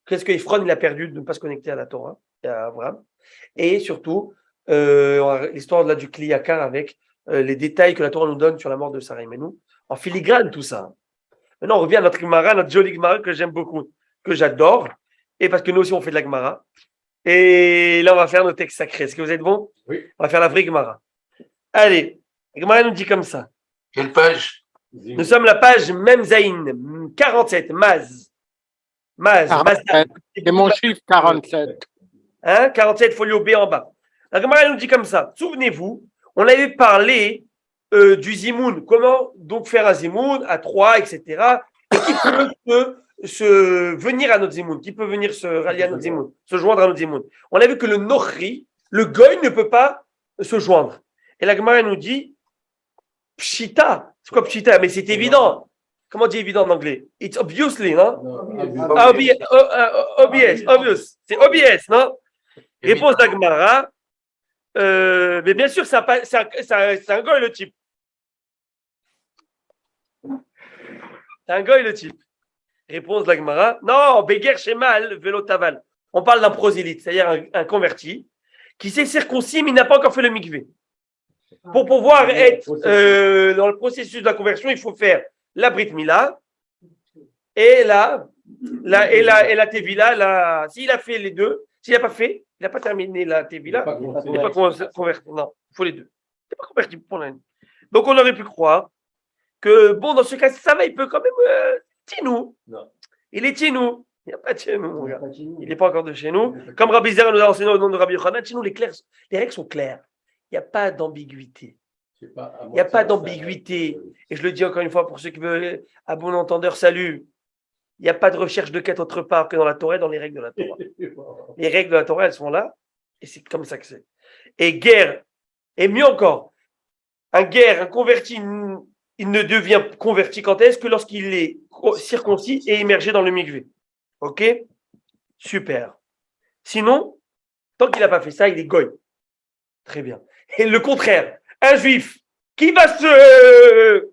Qu'est-ce qu'Ephron, il a perdu de ne pas se connecter à la Torah, à Abraham. Et surtout, l'histoire du Kliyakar avec les détails que la Torah nous donne sur la mort de Sarah Imenu. En filigrane, tout ça. Maintenant, on revient à notre Gemara, notre jolie Gemara que j'aime beaucoup, que j'adore. Et parce que nous aussi, on fait de la Gemara. Et là, on va faire nos textes sacrés. Est-ce que vous êtes bons? Oui. On va faire la vraie Gemara. Allez, la Gemara nous dit comme ça. Quelle page? Nous sommes la page Memzaïn, 47, Maz. C'est mon chiffre 47. 47, folio B en bas. La Gemara nous dit comme ça. Souvenez-vous, on avait parlé du Zimoun. Comment donc faire un Zimoun à 3, etc. Et qui peut se venir à notre Zimoun, qui peut venir se rallier à notre Zimoun, se joindre à notre Zimoun. On a vu que le Nochri, le Goy ne peut pas se joindre. Et la Gemara nous dit Pshita. C'est quoi Pshita? Mais c'est évident. Comment on dit évident en anglais? It's obviously, non? Non, Obvious. C'est obvious, non? Réponse d'Agmara. Mais bien sûr, c'est un goy le type. C'est un goy le type. Réponse d'Agmara. Non, Beger Shemal Velo Taval. On parle d'un prosélyte, c'est-à-dire un converti qui s'est circoncis mais il n'a pas encore fait le mikvé. Pour pouvoir être dans le processus de la conversion, il faut faire la Brit Mila et la Tevila. S'il a fait les deux, s'il n'a pas fait, il n'a pas terminé la Tevila, il n'est pas converti. Non, il faut les deux. Il n'est pas converti pour l'un. Donc on aurait pu croire que, bon, dans ce cas, ça va, il peut quand même Tienou. Il est Tienou. Il n'y a pas de chez nous, mon gars. Il n'est pas encore de chez nous. Comme Rabbi Zera nous a enseigné au nom de Rabbi Yochanan, chez nous, les règles sont claires. Il n'y a pas d'ambiguïté. Il n'y a pas d'ambiguïté. Et je le dis encore une fois pour ceux qui veulent, à bon entendeur, salut. Il n'y a pas de recherche de quête autre part que dans la Torah et dans les règles de la Torah. Les règles de la Torah, elles sont là. Et c'est comme ça que c'est. Et guerre, et mieux encore, un converti, il ne devient converti quand est-ce que lorsqu'il est circoncis et immergé dans le mikvé. Ok? Super. Sinon, tant qu'il n'a pas fait ça, il est goy. Très bien. Et le contraire, un juif qui va se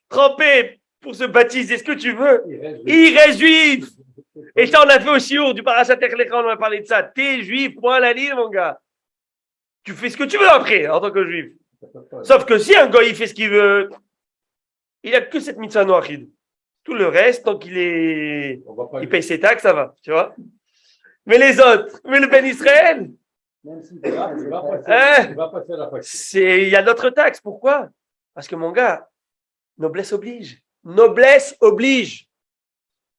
tremper pour se baptiser, ce que tu veux, il reste juif. Et ça, on a fait au chiour du Parashat Echlecha, on a parlé de ça. T'es juif, point la ligne, mon gars. Tu fais ce que tu veux après, en tant que juif. Sauf que si un goy, il fait ce qu'il veut, il n'a que cette mitzvah noachide. Tout le reste, tant qu'il il paye ses taxes, ça va, tu vois. Mais les autres, mais le Ben Israël, il y a d'autres taxes. Pourquoi? Parce que mon gars, noblesse oblige. Noblesse oblige.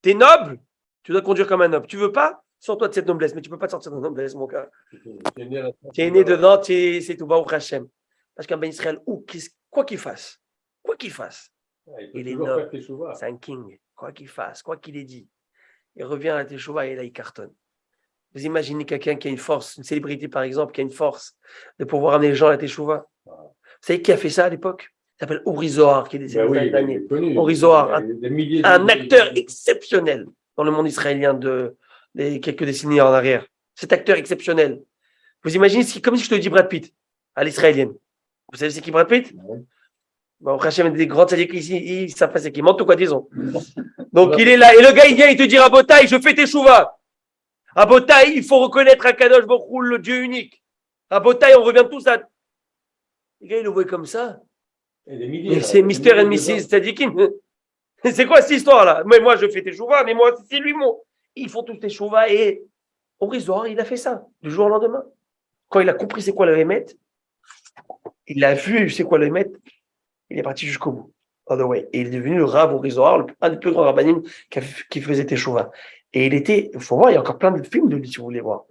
T'es noble, tu dois conduire comme un noble. Tu veux pas? Sors-toi de cette noblesse, mais tu peux pas sortir de la noblesse, mon gars. Tu es né dedans, c'est tout, Baruch Hashem. Parce qu'un Ben Israël, quoi qu'il fasse, il est noble. C'est un king. Quoi qu'il fasse, quoi qu'il ait dit, il revient à la Teshuvah et là, il cartonne. Vous imaginez quelqu'un qui a une force, une célébrité par exemple, qui a une force de pouvoir amener les gens à la Teshuvah. Vous savez qui a fait ça à l'époque? Il s'appelle Uri Zohar, qui est décédé d'années. Uri Zohar, un acteur exceptionnel dans le monde israélien de quelques décennies en arrière. Cet acteur exceptionnel. Vous imaginez, comme si je te dis Brad Pitt, à l'israélienne. Vous savez c'est qui Brad Pitt? Bon, Hachem, des grands tzadikim ici, ils savent pas c'est qui, mentent ou quoi, disons. Donc il est là, et le gars il vient, il te dit Rabotai, je fais Teshuvah. Rabotai, il faut reconnaître Akadosh Baruch Hu, le Dieu unique. Rabotai, on revient tous à. Les gars, ils le voient comme ça. Et c'est Mr. and Mrs. Tzadikim. C'est quoi cette histoire-là? Mais moi, je fais Teshuvah, mais moi, c'est lui, mon. Ils font tous Teshuvah et Uri Zohar, il a fait ça, du jour au lendemain. Quand il a compris c'est quoi le Hémet, il a vu c'est quoi le Hémet, il est parti jusqu'au bout. All the way. Et il est devenu le Rav Uri Zohar, un des plus grands rabbanim qui faisait Teshuvah. Et il faut voir, il y a encore plein de films de lui, si vous voulez voir.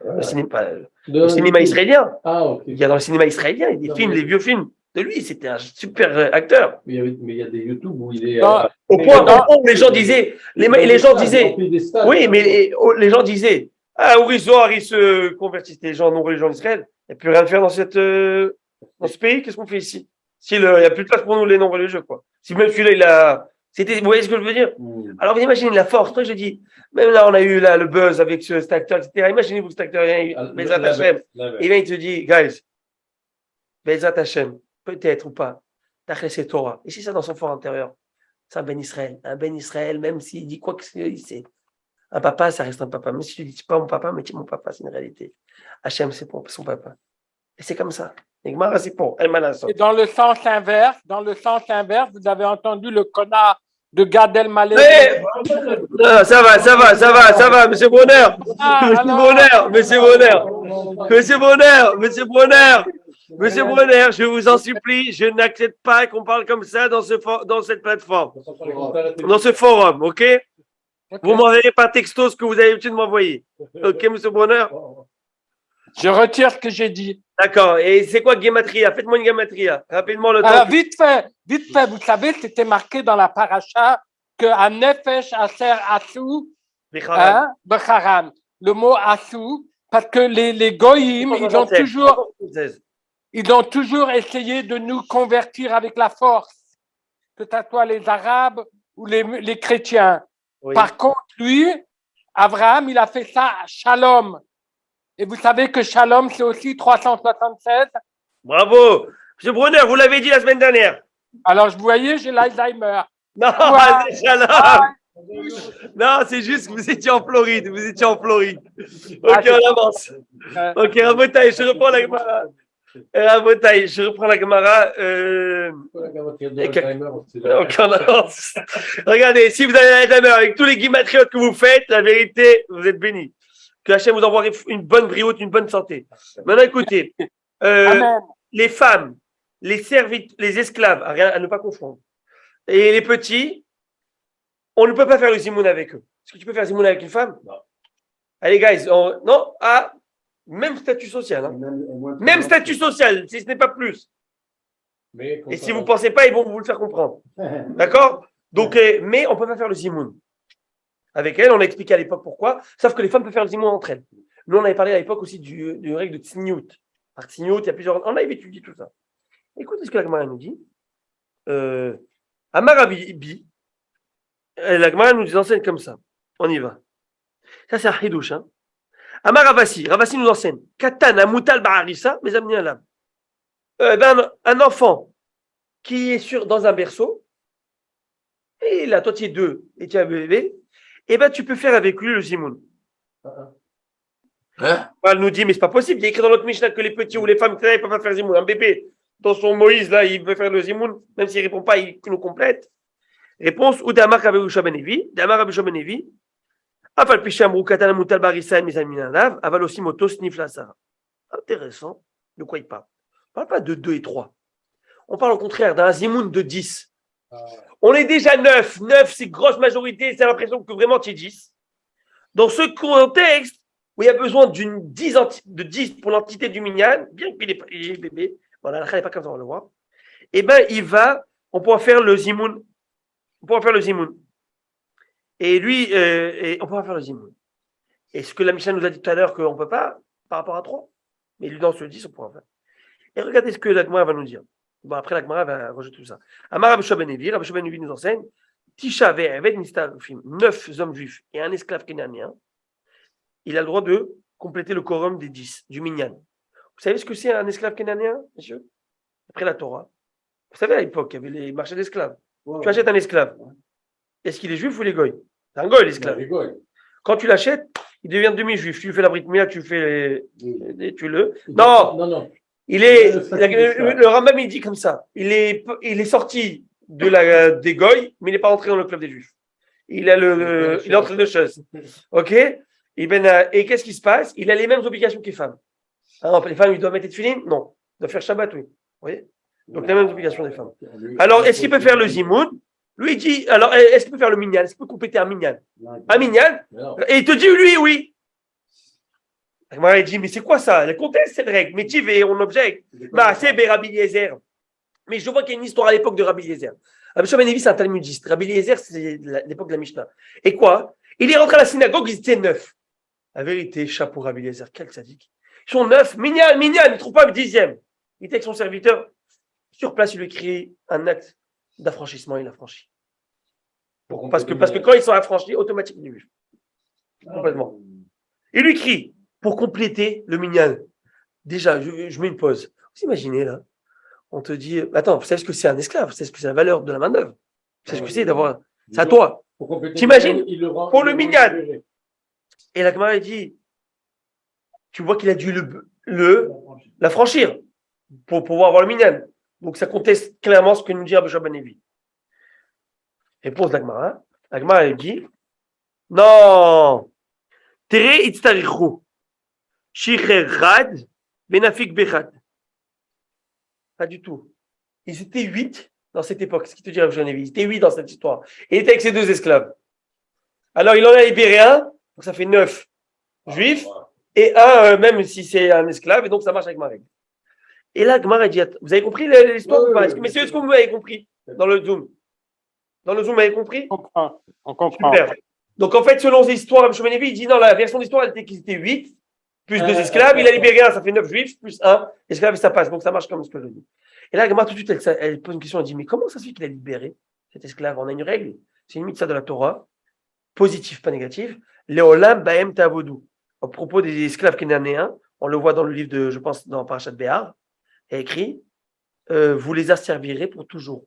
Le cinéma israélien. Okay. Il y a dans le cinéma israélien, il y a des films, des vieux films de lui. C'était un super acteur. Mais il y a des YouTube où il est. Au point où les gens disaient, oui, mais les gens disaient, Uri Zohar, il se convertit, les gens non religieux en Israël. Il n'y a plus rien à faire dans ce pays. Qu'est-ce qu'on fait ici? Il n'y a plus de place pour nous, les non religieux, quoi. Si même celui-là, vous voyez ce que je veux dire? Alors, vous imaginez la force. Après, je dis, même là, on a eu le buzz avec cet acteur, etc. Imaginez-vous cet acteur, Bezrat Hashem. Et bien, il te dit, guys, Bezrat Hashem, peut-être ou pas, Tachel c'est Torah. Et c'est ça dans son fort intérieur. C'est un Ben Israël. Un Ben Israël, même s'il dit quoi que c'est. Un papa, ça reste un papa. Même si tu dis, c'est pas mon papa, mais c'est mon papa, c'est une réalité. Hashem, c'est son papa. Et c'est comme ça. Et dans le sens inverse, vous avez entendu le connard de Gad Elmaleh. Ça va, monsieur Bonheur. Monsieur Bonheur, je vous en supplie, je n'accepte pas qu'on parle comme ça dans cette plateforme, dans ce forum, ok? Vous m'enverrez par texto ce que vous avez l'habitude de m'envoyer. Ok, monsieur Bonheur? Je retire ce que j'ai dit. D'accord. Et c'est quoi Gematria? Faites-moi une Gematria. Rapidement le temps. Alors, vite fait. Vous savez, c'était marqué dans la paracha qu'un Nefesh Aser Asou, Becharan. Le mot Asou, parce que les Goïm, ils ont toujours essayé de nous convertir avec la force. Que ce soit les Arabes ou les chrétiens. Oui. Par contre, lui, Abraham, il a fait ça à Shalom. Et vous savez que Shalom, c'est aussi 376. Bravo. Monsieur Brunner, vous l'avez dit la semaine dernière. Alors, vous voyez, j'ai l'Alzheimer. Non, Ouais. c'est Shalom. Non, c'est juste que vous étiez en Floride. Vous étiez en Floride. Ok, on avance. Ok, Rabotaï, je reprends la Gemara. Rabotaï, je reprends la Gemara. Donc, on avance. Regardez, si vous avez l'Alzheimer avec tous les guimatriotes que vous faites, la vérité, vous êtes bénis. Que Hachem vous envoie une bonne brioute, une bonne santé. Maintenant, écoutez, Amen. les femmes, les esclaves, à ne pas confondre, et les petits, on ne peut pas faire le zimoun avec eux. Est-ce que tu peux faire le zimoun avec une femme? Non. Allez, guys, non, même statut social. Hein. Même statut social, si ce n'est pas plus. Et si vous ne pensez pas, ils vont vous le faire comprendre. D'accord? Donc, mais on ne peut pas faire le zimoun. Avec elle, on a expliqué à l'époque pourquoi, sauf que les femmes peuvent faire le zimoun entre elles. Nous, on avait parlé à l'époque aussi du règle de Tzniout. Par Tzniout, il y a plusieurs. On avait étudié tout ça. Écoutez ce que la Gemara nous dit. Amar Abibi, la Gemara nous enseigne comme ça. On y va. Ça, c'est un hidouche. Hein. Amar Ravasi nous enseigne. Katan Amutal Ba'arissa, mes amis, un enfant qui est dans un berceau, et là, toi, tu es deux, et tu as un bébé, et ben tu peux faire avec lui le zimoun. Hein? Elle nous dit, mais c'est pas possible. Il y a écrit dans notre Mishnah que les petits ou les femmes qui ne peuvent pas faire zimoun. Un bébé, dans son Moïse, là, il veut faire le zimoun, même s'il ne répond pas, il nous complète. Réponse, ou d'Amar Kabéusha Benevi, d'Amar Abisha Benevi, Afal Picham Roukatan Moutal Barissa mes amis Nadav, Aval aussi Motos Nifla Sarah. Intéressant. De quoi il parle? On ne parle pas de 2 et 3. On parle au contraire d'un zimoun de 10. On est déjà 9. 9, c'est grosse majorité. C'est l'impression que vraiment tu es 10. Dans ce contexte où il y a besoin de 10 pour l'entité du minyan, bien qu'il est bébé, voilà, la n'est pas comme ça, on va le voir. Eh bien, on pourra faire le zimoun. Et lui, on pourra faire le zimoun. Et ce que la Mishnah nous a dit tout à l'heure qu'on ne peut pas, par rapport à 3, mais lui, dans ce 10, on pourra faire. Et regardez ce que la Gemara va nous dire. Bon, après, la Gemara va rejeter tout ça. Amar Rabbi Ben Levi nous enseigne Tisha ve'eved nistarufim, 9 hommes juifs et un esclave kénanien, il a le droit de compléter le quorum des 10, du minyan. Vous savez ce que c'est un esclave kénanien, monsieur? Après la Torah. Vous savez, à l'époque, il y avait les marchés d'esclaves. Tu achètes un esclave. Est-ce qu'il est juif ou il est goy? C'est un goy, l'esclave. Quand tu l'achètes, il devient demi-juif. Tu lui fais la brit mila, tu fais Non. Le Rambam, il dit comme ça. Il est sorti des goy, mais il n'est pas entré dans le club des juifs. Il est entré de choses. Ok? Et qu'est-ce qui se passe? Il a les mêmes obligations que les femmes. Alors, les femmes, ils doivent mettre des filines? Non. Ils doivent faire Shabbat, oui. Vous voyez? Donc, les mêmes obligations des femmes. Alors, est-ce qu'il peut faire le zimoun? Lui, il dit, alors, est-ce qu'il peut faire le minyan? Est-ce qu'il peut compléter un minyan? Un minyan? Et il te dit, lui, oui. Il dit, mais c'est quoi ça? Le contexte, c'est le règle. Mais tu veux, on objecte. C'est Rabbi Eliezer. Mais je vois qu'il y a une histoire à l'époque de Rabbi Eliezer. Rabbi Shimon c'est un talmudiste. Rabbi Eliezer, c'est l'époque de la Mishnah. Et quoi? Il est rentré à la synagogue, ils étaient 9. La vérité, chapeau Rabbi Eliezer, quel sadique. Ils sont 9. Minyan, il ne trouve pas le 10e. Il était avec son serviteur. Sur place, il lui écrit un acte d'affranchissement, il a franchi. Parce que quand ils sont affranchis, automatiquement, ils juif. Complètement. Il lui crie pour compléter le minyan. Déjà, je mets une pause. Vous imaginez là, on te dit, attends, vous savez ce que c'est un esclave, vous savez ce que c'est la valeur de la main-d'œuvre, vous savez ce que c'est d'avoir. C'est à toi. T'imagines? Pour le minyan. Et la Gemara dit, tu vois qu'il a dû la franchir pour pouvoir avoir le minyan. Donc ça conteste clairement ce que nous dit Rabbi Ben Levi. Réponse d'Agmara. Agmara elle dit non. Tere itztarichu. Shicher rad benafik bechad. Pas du tout. Ils étaient 8 dans cette époque. Ce qui te dit Rabbi Ben Levi. Ils étaient 8 dans cette histoire. Et il était avec ses 2 esclaves. Alors il en a libéré un. Donc ça fait 9 juifs. Et un, même si c'est un esclave. Et donc ça marche avec ma règle. Et là, Gemara dit, vous avez compris l'histoire ou pas? Messieurs, est-ce que vous avez compris dans le Zoom? Dans le Zoom, vous avez compris? On comprend. Super. Donc, en fait, selon l'histoire, M. Benevi, il dit, non, la version d'histoire, elle était qu'ils étaient 8, plus 2 esclaves, il a libéré un, ça fait 9 juifs, plus 1 esclave, et ça passe. Donc, ça marche comme ce que je dis. Et là, Gemara, tout de suite, elle pose une question, elle dit, mais comment ça se fait qu'il a libéré cet esclave? On a une règle. c'est une mitzvah de la Torah, positive, pas négative. Léolam Baem Tavodou. À propos des esclaves cananéens, on le voit dans le livre de, je pense, dans Parashat Béar, il y a écrit vous les asservirez pour toujours.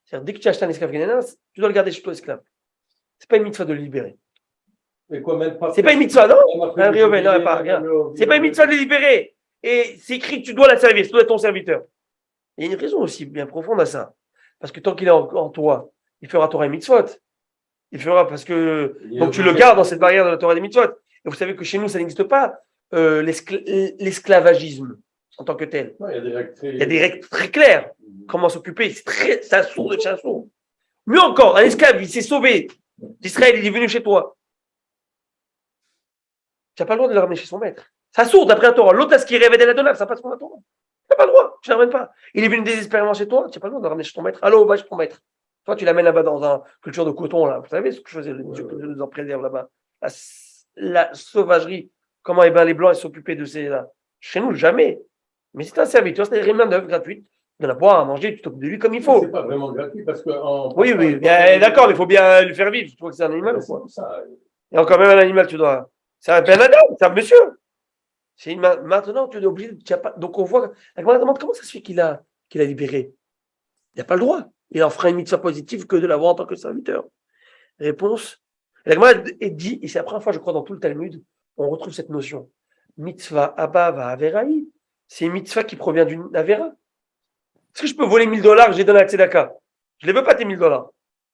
C'est-à-dire, dès que tu achètes un esclave cananéen, tu dois le garder chez toi, esclave. C'est pas une mitzvah de le libérer. Mais quoi, même pas. C'est pas une mitzvah, non? C'est pas une mitzvah de le libérer. Et c'est écrit que tu dois la servir, tu dois être ton serviteur. Il y a une raison aussi bien profonde à ça. Parce que tant qu'il est en toi, il fera Torah et mitzvot. Il fera parce que. Donc tu le gardes dans cette barrière de la Torah et des mitzvot. Et vous savez que chez nous, ça n'existe pas, l'esclavagisme en tant que tel. Non, il y a des règles très claires. Comment s'occuper, c'est un sourd de chez un sourd. Mieux encore, un esclave, il s'est sauvé d'Israël, il est venu chez toi. Tu n'as pas le droit de le ramener chez son maître. C'est un sourd d'après la Torah. L'autre, ce qui rêvait de la Torah, ça passe pour la Torah. Tu n'as pas le droit, tu ne l'amènes pas. Il est venu désespérément chez toi, tu n'as pas le droit de le ramener chez ton maître. Allô, va chez ton maître. Toi, tu l'amènes là-bas dans une culture de coton, là. Vous savez ce que je faisais, je nous en préserve là-bas. La sauvagerie, comment les Blancs ils s'occupaient de ces là. Chez nous, jamais. Mais c'est un serviteur, c'est une main d'œuvre gratuite. De la boire, à manger, tu t'occupes de lui comme il faut. C'est pas vraiment gratuit parce que. Oui, d'accord, mais il faut bien lui faire vivre. Tu vois que c'est un animal ou quoi? Et encore même un animal, tu dois. C'est un Adam, c'est un monsieur. C'est une main. Maintenant, tu es obligé. Donc on voit. La Gemara demande comment ça se fait qu'il a libéré. Il n'a pas le droit. Il en fera une mitzvah positive que de l'avoir en tant que serviteur. Réponse. La Gemara dit, et c'est la première fois, je crois, dans tout le Talmud, on retrouve cette notion. Mitzvah Abba va Averaï. C'est une mitzvah qui provient d'une Avera. Est-ce que je peux voler $1000 que j'ai donné à Tzedaka? Je ne les veux pas tes $1000.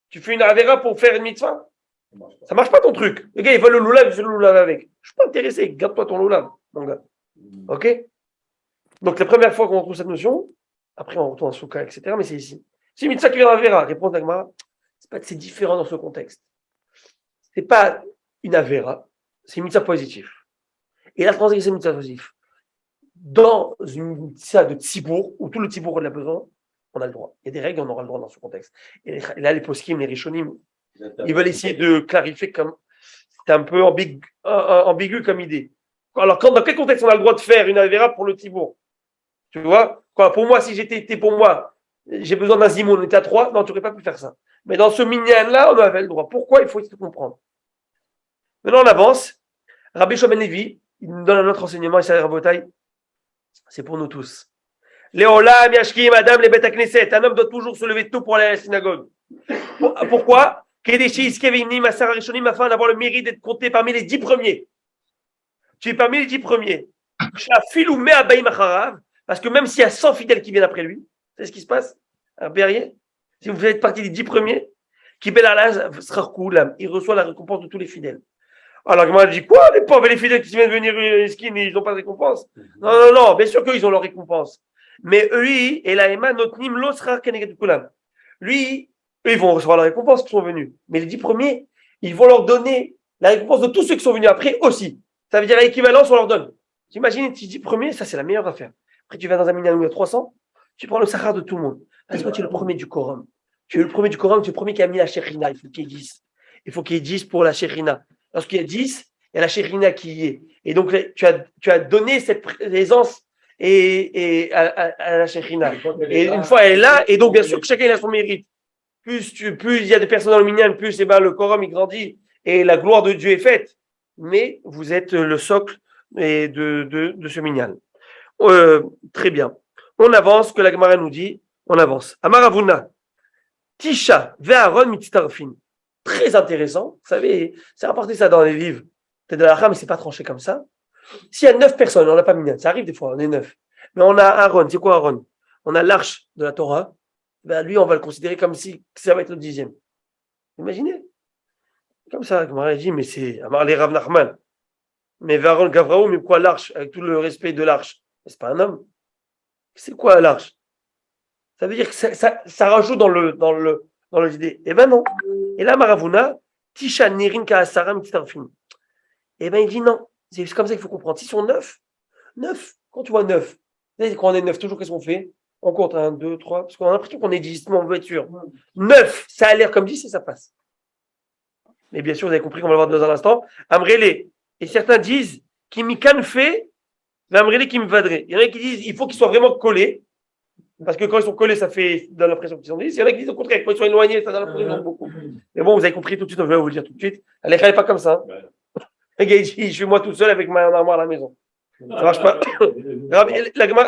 Tu fais une Avera pour faire une mitzvah? Ça marche pas ton truc. Les gars, ils veulent le loulav, je fais le loulav avec. Je suis pas intéressé. Garde-toi ton loulav, mon gars. Ok? Donc, la première fois qu'on retrouve cette notion, après on retourne en Souka, etc. Mais c'est ici. C'est une mitzvah qui vient d'Avera. Réponse d'Agmara. C'est différent dans ce contexte. C'est pas une Avera. C'est une mitzvah positive. Et la transgression, c'est une mitzvah positive. Dans une mitzvah de tzibour, où tout le tzibour a besoin, on a le droit. Il y a des règles, on aura le droit dans ce contexte. Et là, les poskim, les rishonim, ils veulent essayer de clarifier comme c'est un peu ambigu comme idée. Alors, dans quel contexte on a le droit de faire une avéra pour le tzibour? Tu vois? Pour moi, si j'étais pour moi, j'ai besoin d'un zimoun, on était à 3, non, tu n'aurais pas pu faire ça. Mais dans ce minyan-là, on avait le droit. Pourquoi? Il faut essayer de comprendre. Maintenant, on avance. Rabbi Shimon Levi, il nous donne un autre enseignement, et ça, Rabotai, c'est pour nous tous. Léolam, Yashki, Madame, les bêtes Knesset. Un homme doit toujours se lever tôt pour aller à la synagogue. Pourquoi? Afin d'avoir le mérite d'être compté parmi les 10 premiers. Tu es parmi les 10 premiers. Parce que même s'il y a 100 fidèles qui viennent après lui, c'est ce qui se passe? Un berrier, si vous faites partie des 10 premiers, il reçoit la récompense de tous les fidèles. Alors, moi, je dis quoi? Les pauvres et les fidèles qui viennent venir skin, ils n'ont pas de récompense? Non, bien sûr qu'ils ont leur récompense. Mais eux, et la Ema, notnim l'osra kenegat kulam. Lui, eux, ils vont recevoir la récompense qui sont venus. Mais les 10 premiers, ils vont leur donner la récompense de tous ceux qui sont venus après aussi. Ça veut dire à l'équivalence, on leur donne. T'imagines les 10 premiers, ça c'est la meilleure affaire. Après, tu vas dans un minyan où il y a 300, tu prends le sahar de tout le monde. Parce que tu es le premier du Coran. Tu es le premier du Coran, tu es le premier qui a mis la shérina. Il faut qu'il y ait 10. Il faut qu'il y ait 10 pour la shérina. Lorsqu'il y a 10, il y a la shérina qui y est. Et donc, tu as donné cette présence à la shérina. Et une fois elle est là, et donc bien sûr que chacun a son mérite. Plus il y a des personnes dans le minyan, plus le Coran il grandit et la gloire de Dieu est faite. Mais vous êtes le socle de ce minyan. Très bien. On avance, que la Gemara nous dit, on avance. Amaravuna, Tisha, Ve'aron, Mitztarfin. Très intéressant. Vous savez, c'est rapporté ça dans les livres. Peut-être de la Ram, mais c'est pas tranché comme ça. S'il y a 9 personnes, on n'a pas minyan. Ça arrive des fois, on est 9. Mais on a Aaron. C'est quoi Aaron? On a l'arche de la Torah. Ben, lui, on va le considérer comme si ça va être le 10e. Imaginez. Comme ça, Gemara dit, mais c'est Amar les Rav Nachman. Mais Aaron Gavraou, mais quoi l'arche? Avec tout le respect de l'arche. C'est pas un homme. C'est quoi l'arche? Ça veut dire que ça rajoute dans l'idée. Eh ben non. Et là, Maravuna, Tisha Nirin Kaasaram Mitztarfin. Eh ben il dit non. C'est comme ça qu'il faut comprendre. S'ils sont 9, quand tu vois 9, quand on est 9, toujours qu'est-ce qu'on fait? On compte 1, 2, 3, parce qu'on a l'impression qu'on est 10, mais on veut être sûr. 9, ça a l'air comme 10 et ça passe. Mais bien sûr, vous avez compris qu'on va le voir dans un instant. Amrele. Et certains disent, Kimikan fait, Amrele Kimvadre. Il y en a qui disent, il faut qu'il soit vraiment collé. Parce que quand ils sont collés, ça donne l'impression qu'ils sont 10. Il y en a qui disent au contraire, quand ils sont éloignés, ça donne l'impression qu'ils sont beaucoup. Mais bon, vous avez compris tout de suite, je vais vous le dire tout de suite. Elle n'est pas comme ça. Le gars, il dit, je suis moi tout seul avec ma armoire à la maison. Ça ne marche pas.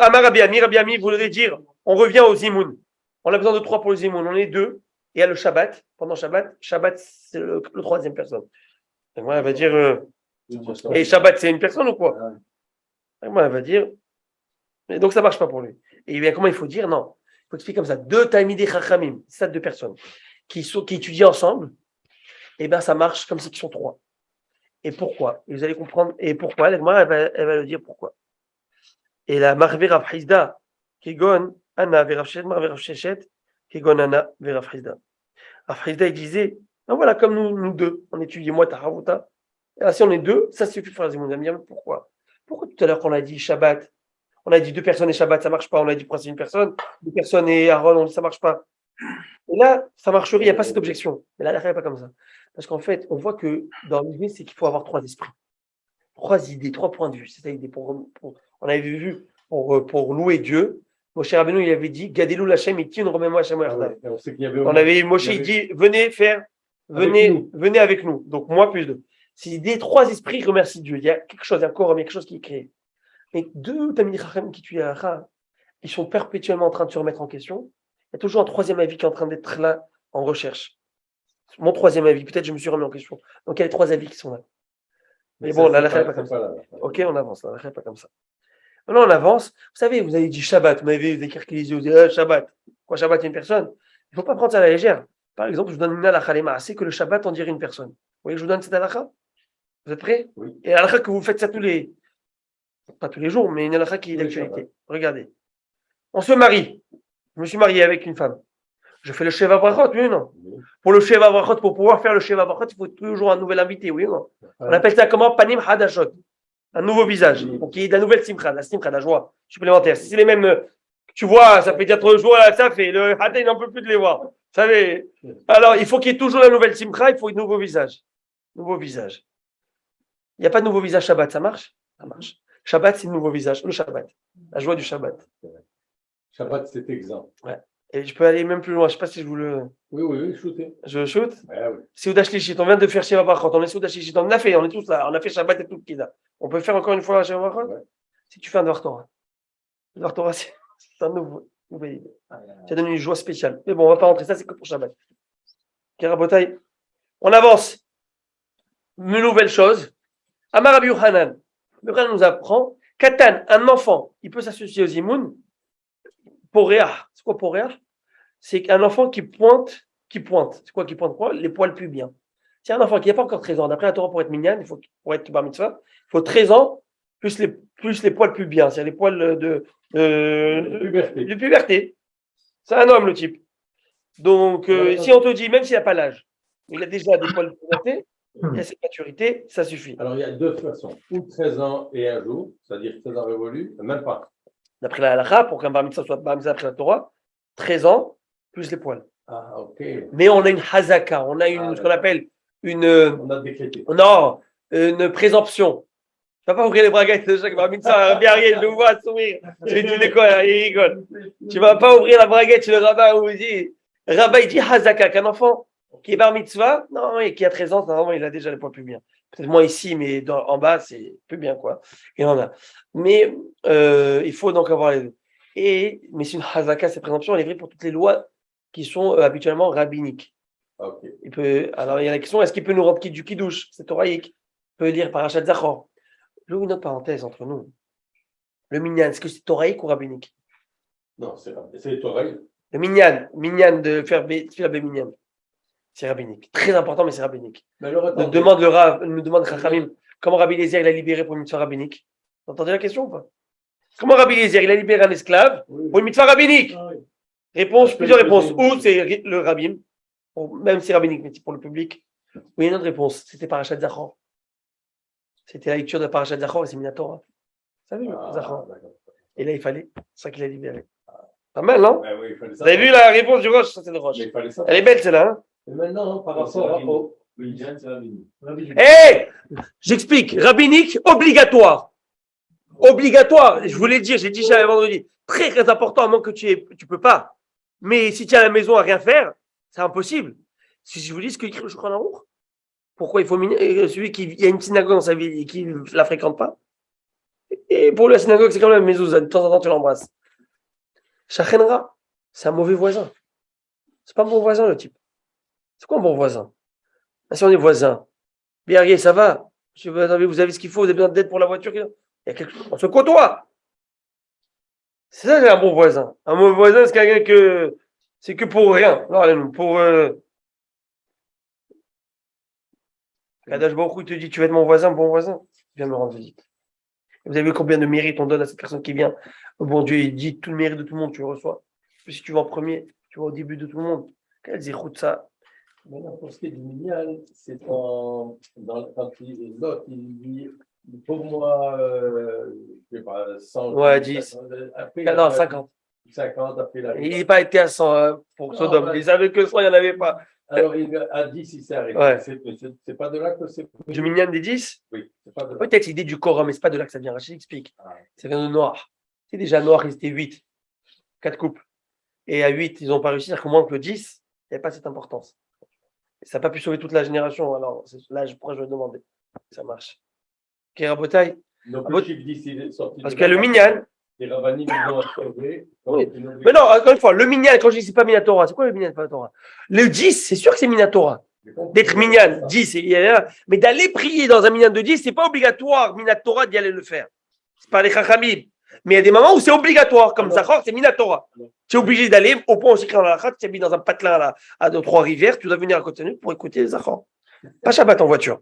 Amar Rabbi Ami voudrait dire, on revient au Zimoun. On a besoin de 3 pour le Zimoun. On est 2. Et il y a le Shabbat. Pendant Shabbat, c'est le 3e personne. Donc moi, elle va dire, et Shabbat, c'est une personne ou quoi? Donc moi, elle va dire, et donc ça ne marche pas pour lui. Et bien, comment il faut dire? Non. Il faut expliquer comme ça. 2 Talmidei Chachamim, ça 2 personnes, qui étudient ensemble, et bien ça marche comme si ils sont 3. Et pourquoi? Et vous allez comprendre. Et pourquoi? Elle va le dire pourquoi. Et la Marvé Rav Hizda, Kegon, Anna, Rav Shechet, Marvé Rav Shechet, Kegon, Anna, Rav Hizda. Rav Hizda, il disait, ben voilà, comme nous 2, on étudie moi, Tahavuta. Et là, si on est 2, ça suffit pour les Zimoun. Pourquoi? Pourquoi tout à l'heure, qu'on a dit Shabbat, on a dit 2 personnes et Shabbat, ça ne marche pas. On a dit pour c'est une personne, 2 personnes et Aaron, on dit ça ne marche pas. Et là, ça marcherait, il n'y a pas cette objection. Mais là, il n'y a pas comme ça. Parce qu'en fait, on voit que dans l'idée, c'est qu'il faut avoir 3 esprits, 3 idées, 3 points de vue. C'est ça l'idée. On avait vu pour louer Dieu. Moshe Rabbeinu, il avait dit Gadilou l'Hachem, Itin, remets-moi Hachem. On avait eu Moshe, il dit venez avec nous. Donc moi plus 2. C'est l'idée, 3 esprits remercient Dieu. Il y a quelque chose, il y a un quorum, il y a quelque chose qui est créé. Mais 2 Talmidei Chachamim qui tuent Halacha, ils sont perpétuellement en train de se remettre en question. Il y a toujours un 3e avis qui est en train d'être là en recherche. Mon 3e avis, peut-être je me suis remis en question. Donc il y a les 3 avis qui sont là. Mais bon, la halakha n'est pas comme ça. Ok, on avance, la halakha n'est pas comme ça. Maintenant, on avance. Vous savez, vous avez dit Shabbat, vous m'avez écrit qu'il disait vous dites Shabbat. Quoi, Shabbat, il y a une personne? Il ne faut pas prendre ça à la légère. Par exemple, je vous donne une halakha lema, c'est que le Shabbat, on dirait une personne. Vous voyez, je vous donne cette halakha? Vous êtes prêts? Oui. Et halakha que vous faites ça pas tous les jours, mais une halakha qui est d'actualité. Regardez. On se marie. Je me suis marié avec une femme. Je fais le Sheva Brachot, oui ou non? Pour le Sheva Brachot, pour pouvoir faire le Sheva Brachot, il faut toujours un nouvel invité, oui ou non? On appelle ça comment? Panim Hadashot. Un nouveau visage. Donc il y a de la nouvelle simcha, la joie supplémentaire. Si c'est les mêmes, tu vois, ça fait dire 3 jours, ça fait, le Hadé, il n'en peut plus de les voir. Vous savez? Alors, il faut qu'il y ait toujours la nouvelle simcha, il faut un nouveau visage. Nouveau visage. Il n'y a pas de nouveau visage Shabbat, ça marche? Ça marche. Shabbat, c'est le nouveau visage, le Shabbat. La joie du Shabbat. Shabbat, c'est exempt. Ouais. Et je peux aller même plus loin. Je ne sais pas si je vous le. Oui, shootez. Je shoot? Ouais, oui. Seudah Shlichit, on vient de faire Sheva Brachot. On est Seudah Shlichit, on l'a fait, on est tous là. On a fait Shabbat et tout le Kida. On peut faire encore une fois Sheva Brachot? Ouais. Si tu fais un Dvar Torah. Le Dvar Torah, c'est un nouvelle idée. Ça donne une joie spéciale. Mais bon, on ne va pas rentrer, ça c'est que pour Shabbat. Kerabotai. On avance. Une nouvelle chose. Amar Rabbi Yochanan. Rabbi Yochanan nous apprend Katan, un enfant, il peut s'associer aux Zimoun. Poréa. C'est quoi Poréa? C'est un enfant qui pointe. C'est quoi qui pointe quoi? Les poils pubiens. C'est un enfant qui n'a pas encore 13 ans. D'après la Torah, pour être minyan, pour être bar mitzvah, il faut 13 ans plus les poils pubiens. C'est-à-dire les poils de puberté. C'est un homme, le type. Donc, si on te dit, même s'il n'a pas l'âge, il a déjà des poils de puberté, il a cette maturité, ça suffit. Alors, il y a 2 façons. Ou 13 ans et un jour, c'est-à-dire 13 ans révolus, même pas. D'après la halakha, pour qu'un bar mitzvah soit bar mitzvah après la Torah, 13 ans plus les poils. Ah, ok. Mais on a une hazaka, on a ce qu'on appelle une. On a décrété. Non, une présomption. Tu ne vas pas ouvrir les braguettes de chaque bar mitzvah. Bien rien, je le vois sourire. Je lui dis quoi, il rigole. Tu ne vas pas ouvrir la braguette chez le rabbin où il dit. Le rabbin, il dit hazaka, qu'un enfant qui est bar mitzvah, non, et qui a 13 ans, normalement, il a déjà les poils plus bien. Peut-être moins ici, mais en bas, c'est plus bien, quoi. Il en a. Mais il faut donc avoir les deux. Mais c'est une hazaka, cette présomption, elle est vraie pour toutes les lois qui sont habituellement rabbiniques. Okay. Alors, il y a la question, est-ce qu'il peut nous rendre du kiddush? C'est thoraïque. Il peut lire Parashat Zachor. J'ouvre une autre parenthèse entre nous. Le minyan, est-ce que c'est thoraïque ou rabbinique? Non, c'est thoraïque. Le minyan de faire minyan. C'est rabbinique. Très important, mais c'est rabbinique. Nous demande Chachamim, comment Rabbi Eliezer il a libéré pour une mitzvah rabbinique? Vous entendez la question ou pas? Comment Rabbi Eliezer il a libéré un esclave pour une mitzvah rabbinique? Plusieurs réponses. Ou c'est le rabbin, même si c'est rabbinique, mais c'est pour le public. Ou il y a une autre réponse, c'était Parashat Zachor. C'était la lecture de Parashat Zachor et c'est Minatora. Vous savez, Zachor. Et là, il fallait, c'est ça qu'il a libéré. Pas mal, non? Oui, vous avez vu la réponse du Roche? Ça, c'est le Roche. Elle est belle, celle-là. Hein? Et maintenant, par rapport au. Hé! J'explique. Rabbinique, obligatoire. Obligatoire, je vous l'ai dit, j'ai dit ça vendredi. Très, très important, à moins que tu peux pas. Mais si tu es à la maison à rien faire, c'est impossible. Si je vous dis ce que écrit le Shulchan Aruch, pourquoi il faut celui qui y a une synagogue dans sa vie et qui ne la fréquente pas. Et pour lui, la synagogue, c'est quand même mezouza. De temps en temps, tu l'embrasses. Shachenra, c'est un mauvais voisin. C'est pas un bon voisin, le type. C'est quoi un bon voisin? Si on est voisins, Biarrier, ça va? Vous avez ce qu'il faut, vous avez besoin d'aide pour la voiture? Il y a quelque chose. On se côtoie. C'est ça, c'est un bon voisin. Un mauvais voisin, c'est quelqu'un que c'est que pour rien. Non, pour Kadash Baruch Hu, il te dit, tu vas être mon voisin, bon voisin. Viens me rendre visite. Vous avez vu combien de mérite on donne à cette personne qui vient? Bon Dieu, il dit tout le mérite de tout le monde, tu le reçois. Puis si tu vas en premier, tu vas au début de tout le monde. Quel zéroute ça? Maintenant, pour ce qui est du minyan, c'est quand l'autre, il dit, pour moi, je sais pas, 100. Ouais, 10. Après, Non, 50. 50, après la. Il n'est pas été à 100 pour Sodome. Ouais. Il savait que 100, il n'y en avait pas. Alors, à 10, il s'est arrêté. Ouais. C'est pas de là que c'est. Du minyan des 10? Oui, c'est pas de là. Peut-être l'idée du Coran, mais ce n'est pas de là que ça vient. Rachid explique. Ah. Ça vient de Noir. C'est déjà Noir, ils étaient 8. 4 couples. Et à 8, ils n'ont pas réussi. C'est-à-dire qu'au moins que le 10, il n'y avait pas cette importance. Et ça n'a pas pu sauver toute la génération. Alors, là, pourquoi je vais demander? Ça marche. Ok, Rabotai. Donc, le chiffre 10, il est sorti. Parce qu'il y a le minyan. Les rabbinim, ils l'ont approuvé. Oui. Mais non, encore une fois, le minyan, quand je dis c'est pas Minatora, c'est quoi le minyan, pas Torah? Le 10, c'est sûr que c'est Minatora. D'être minyan, 10, mais d'aller prier dans un minyan de 10, c'est pas obligatoire, Minatora, d'y aller le faire. C'est pas les chachamim. Mais il y a des moments où c'est obligatoire, comme Zachor, c'est Minatora. Tu es obligé d'aller au point où c'est écrit dans la Lachat, tu habites dans un patelin à 2-3 rivières, tu dois venir à côté de nous pour écouter les Zachor. Pas Shabbat en voiture.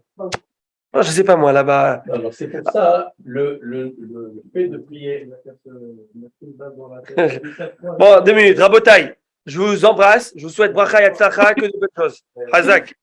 Non, je sais pas moi, là-bas. Alors, c'est pour ça, le fait de prier. Bon, 2 minutes. Rabotai, je vous embrasse, je vous souhaite bracha et tzlacha, que de bonnes choses. Hazak.